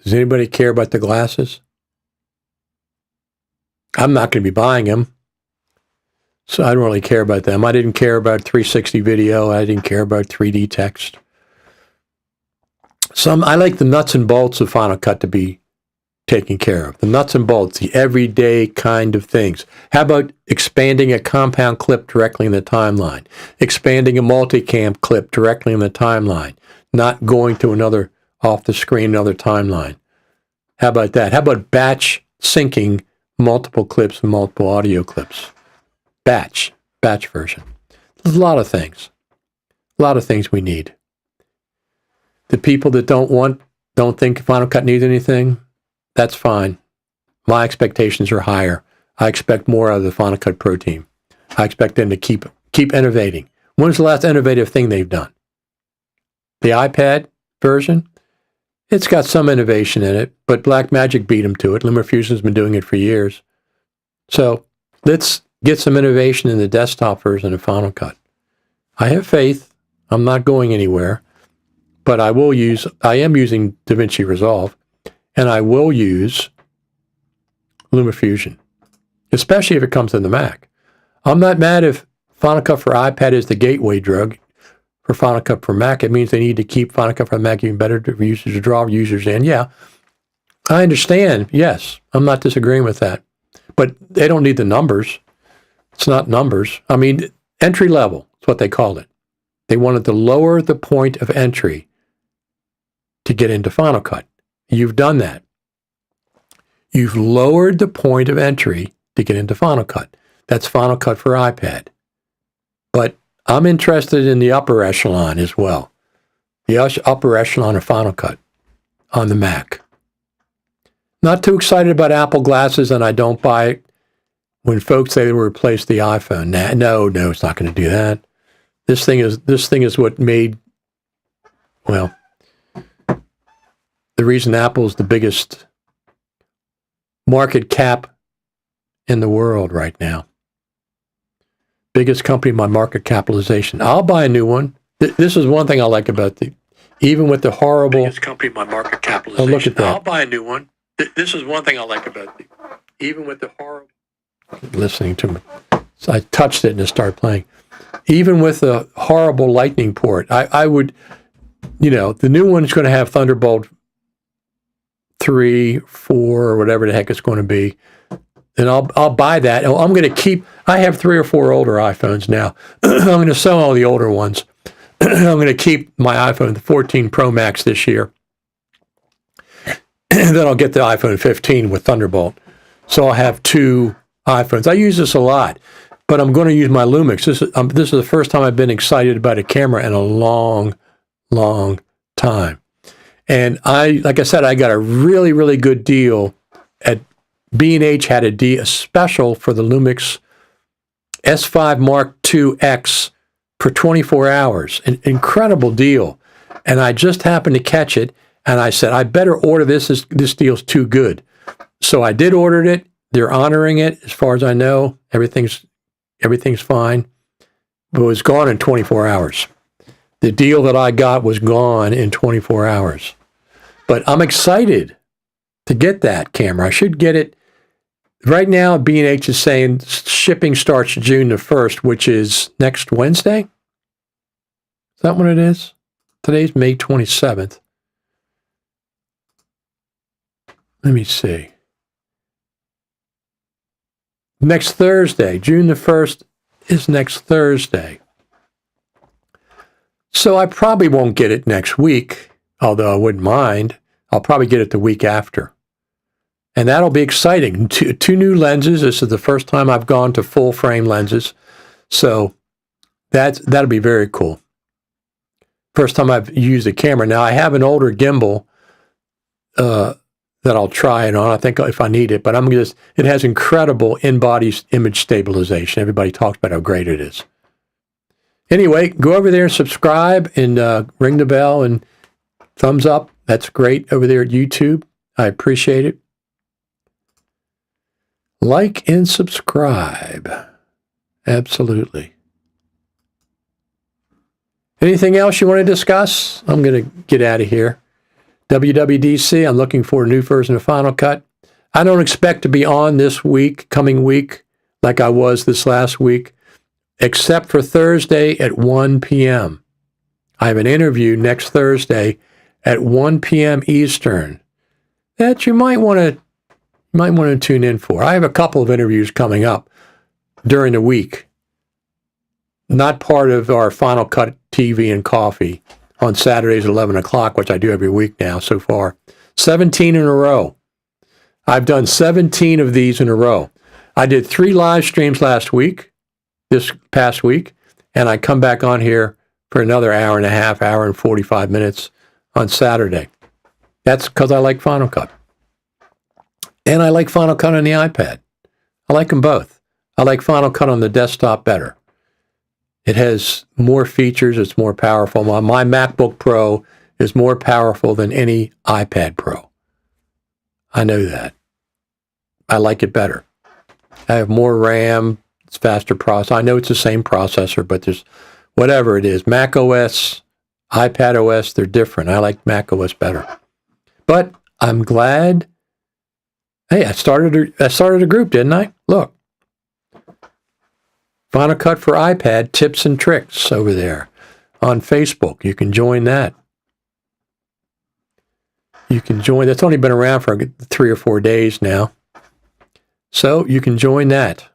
Does anybody care about the glasses? I'm not going to be buying them, so I don't really care about them. I didn't care about 360 video. I didn't care about 3D text. I like the nuts and bolts of Final Cut to be taken care of. The nuts and bolts, the everyday kind of things. How about expanding a compound clip directly in the timeline? Expanding a multicam clip directly in the timeline, not going to another off the screen, another timeline. How about that? How about batch syncing multiple clips and multiple audio clips? Batch version. There's a lot of things. A lot of things we need. The people that don't think Final Cut needs anything, that's fine. My expectations are higher. I expect more out of the Final Cut Pro team. I expect them to keep innovating. When's the last innovative thing they've done? The iPad version? It's got some innovation in it, but Blackmagic beat them to it. LumaFusion's been doing it for years. So let's get some innovation in the desktop version of Final Cut. I have faith. I'm not going anywhere, but I am using DaVinci Resolve, and I will use LumaFusion, especially if it comes in the Mac. I'm not mad if Final Cut for iPad is the gateway drug for Final Cut for Mac. It means they need to keep Final Cut for the Mac even better for users to draw users in. Yeah, I understand. Yes, I'm not disagreeing with that. But they don't need the numbers. It's not numbers. I mean, entry level is what they called it. They wanted to lower the point of entry to get into Final Cut. You've done that. You've lowered the point of entry to get into Final Cut. That's Final Cut for iPad. But I'm interested in the upper echelon as well. The upper echelon of Final Cut on the Mac. Not too excited about Apple glasses, and I don't buy it when folks say they will replace the iPhone. No, it's not going to do that. This thing is what made, well, the reason Apple's the biggest market cap in the world right now. Biggest company by market capitalization. I'll buy a new one. This is one thing I like about even with the horrible. Biggest company by market capitalization. Oh, look at that. I'll buy a new one. This is one thing I like about even with the horrible. Listening to me. So I touched it and it started playing. Even with the horrible lightning port, I would, the new one's going to have Thunderbolt 3, 4, or whatever the heck it's going to be. And I'll buy that. And I'm going to I have 3 or 4 older iPhones now. I'm going to sell all the older ones. I'm going to keep my iPhone, the 14 Pro Max this year. And then I'll get the iPhone 15 with Thunderbolt. So I'll have 2 iPhones. I use this a lot, but I'm going to use my Lumix. This is the first time I've been excited about a camera in a long, long time. And like I said, I got a really, really good deal at B&H had a special for the Lumix S5 Mark II X for 24 hours. An incredible deal. And I just happened to catch it, and I said, I better order this. This deal's too good. So I did order it. They're honoring it. As far as I know, everything's fine. But it was gone in 24 hours. The deal that I got was gone in 24 hours. But I'm excited to get that camera. I should get it. Right now, B&H is saying shipping starts June the 1st, which is next Wednesday. Is that what it is? Today's May 27th. Let me see. Next Thursday, June the 1st is next Thursday. So I probably won't get it next week, although I wouldn't mind. I'll probably get it the week after. And that'll be exciting. Two new lenses. This is the first time I've gone to full frame lenses. So that'll be very cool. First time I've used a camera. Now I have an older gimbal that I'll try it on. I think if I need it, but it has incredible in-body image stabilization. Everybody talks about how great it is. Anyway, go over there and subscribe and ring the bell and thumbs up. That's great over there at YouTube. I appreciate it. Like and subscribe. Absolutely. Anything else you want to discuss? I'm going to get out of here. WWDC, I'm looking for a new version of Final Cut. I don't expect to be on this coming week, like I was this last week, except for Thursday at 1 p.m. I have an interview next Thursday at 1 p.m. Eastern that you might want to tune in for. I have a couple of interviews coming up during the week, not part of our Final Cut TV and Coffee on Saturdays at 11 o'clock, which I do every week now so far. 17 in a row. I've done 17 of these in a row. I did 3 live streams this past week, and I come back on here for another hour and a half, hour and 45 minutes on Saturday. That's because I like Final Cut. And I like Final Cut on the iPad. I like them both. I like Final Cut on the desktop better. It has more features. It's more powerful. My MacBook Pro is more powerful than any iPad Pro. I know that. I like it better. I have more RAM. It's faster processor. I know it's the same processor, but there's whatever it is. Mac OS, iPad OS, they're different. I like Mac OS better. But I'm glad. Hey, I started a group, didn't I? Look. Final Cut for iPad tips and tricks over there on Facebook. You can join that. You can join. That's only been around for 3 or 4 days now. So you can join that.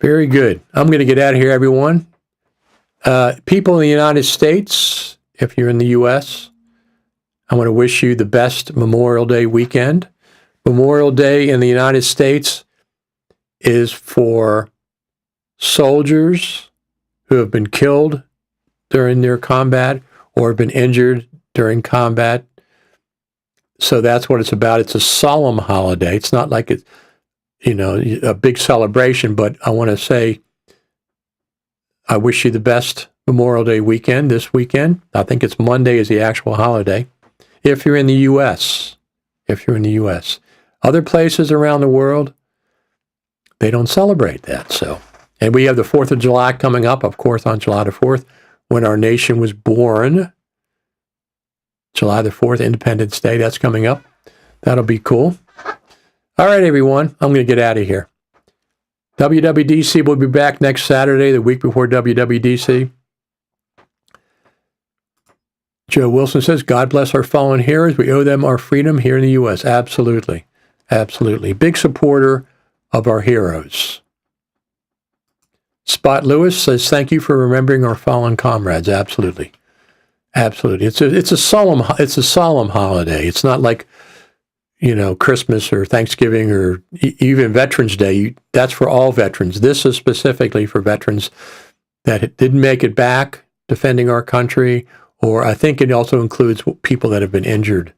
Very good. I'm going to get out of here, everyone. People in the United States, if you're in the U.S., I want to wish you the best Memorial Day weekend. Memorial Day in the United States is for soldiers who have been killed during their combat or have been injured during combat. So that's what it's about. It's a solemn holiday. It's not like it's, a big celebration, but I want to say I wish you the best Memorial Day weekend this weekend. I think it's Monday is the actual holiday. If you're in the U.S., Other places around the world, they don't celebrate that. So, and we have the 4th of July coming up, of course, on July the 4th, when our nation was born. July the 4th, Independence Day, that's coming up. That'll be cool. All right, everyone, I'm going to get out of here. WWDC will be back next Saturday, the week before WWDC. Joe Wilson says, God bless our fallen heroes. We owe them our freedom here in the U.S. Absolutely. Absolutely. Big supporter of our heroes. Spot Lewis says, thank you for remembering our fallen comrades. Absolutely. Absolutely. It's a solemn holiday. It's not like, Christmas or Thanksgiving or even Veterans Day. That's for all veterans. This is specifically for veterans that didn't make it back defending our country, or I think it also includes people that have been injured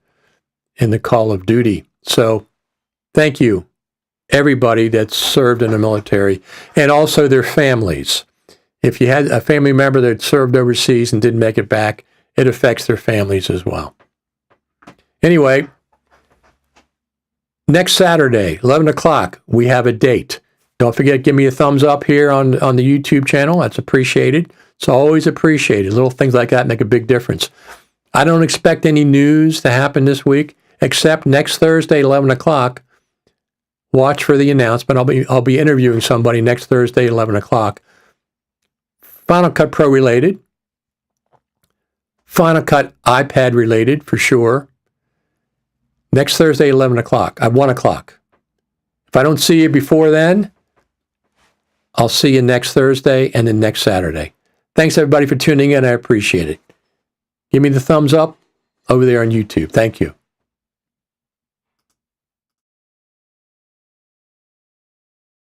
in the call of duty. So thank you, everybody that served in the military, and also their families. If you had a family member that served overseas and didn't make it back, it affects their families as well. Anyway, next Saturday, 11 o'clock, we have a date. Don't forget, give me a thumbs up here on the YouTube channel. That's appreciated. It's always appreciated. Little things like that make a big difference. I don't expect any news to happen this week, except next Thursday, 11 o'clock. Watch for the announcement. I'll be interviewing somebody next Thursday, 11 o'clock. Final Cut Pro related. Final Cut iPad related, for sure. Next Thursday, 11 o'clock, at 1 o'clock. If I don't see you before then, I'll see you next Thursday and then next Saturday. Thanks, everybody, for tuning in. I appreciate it. Give me the thumbs up over there on YouTube. Thank you.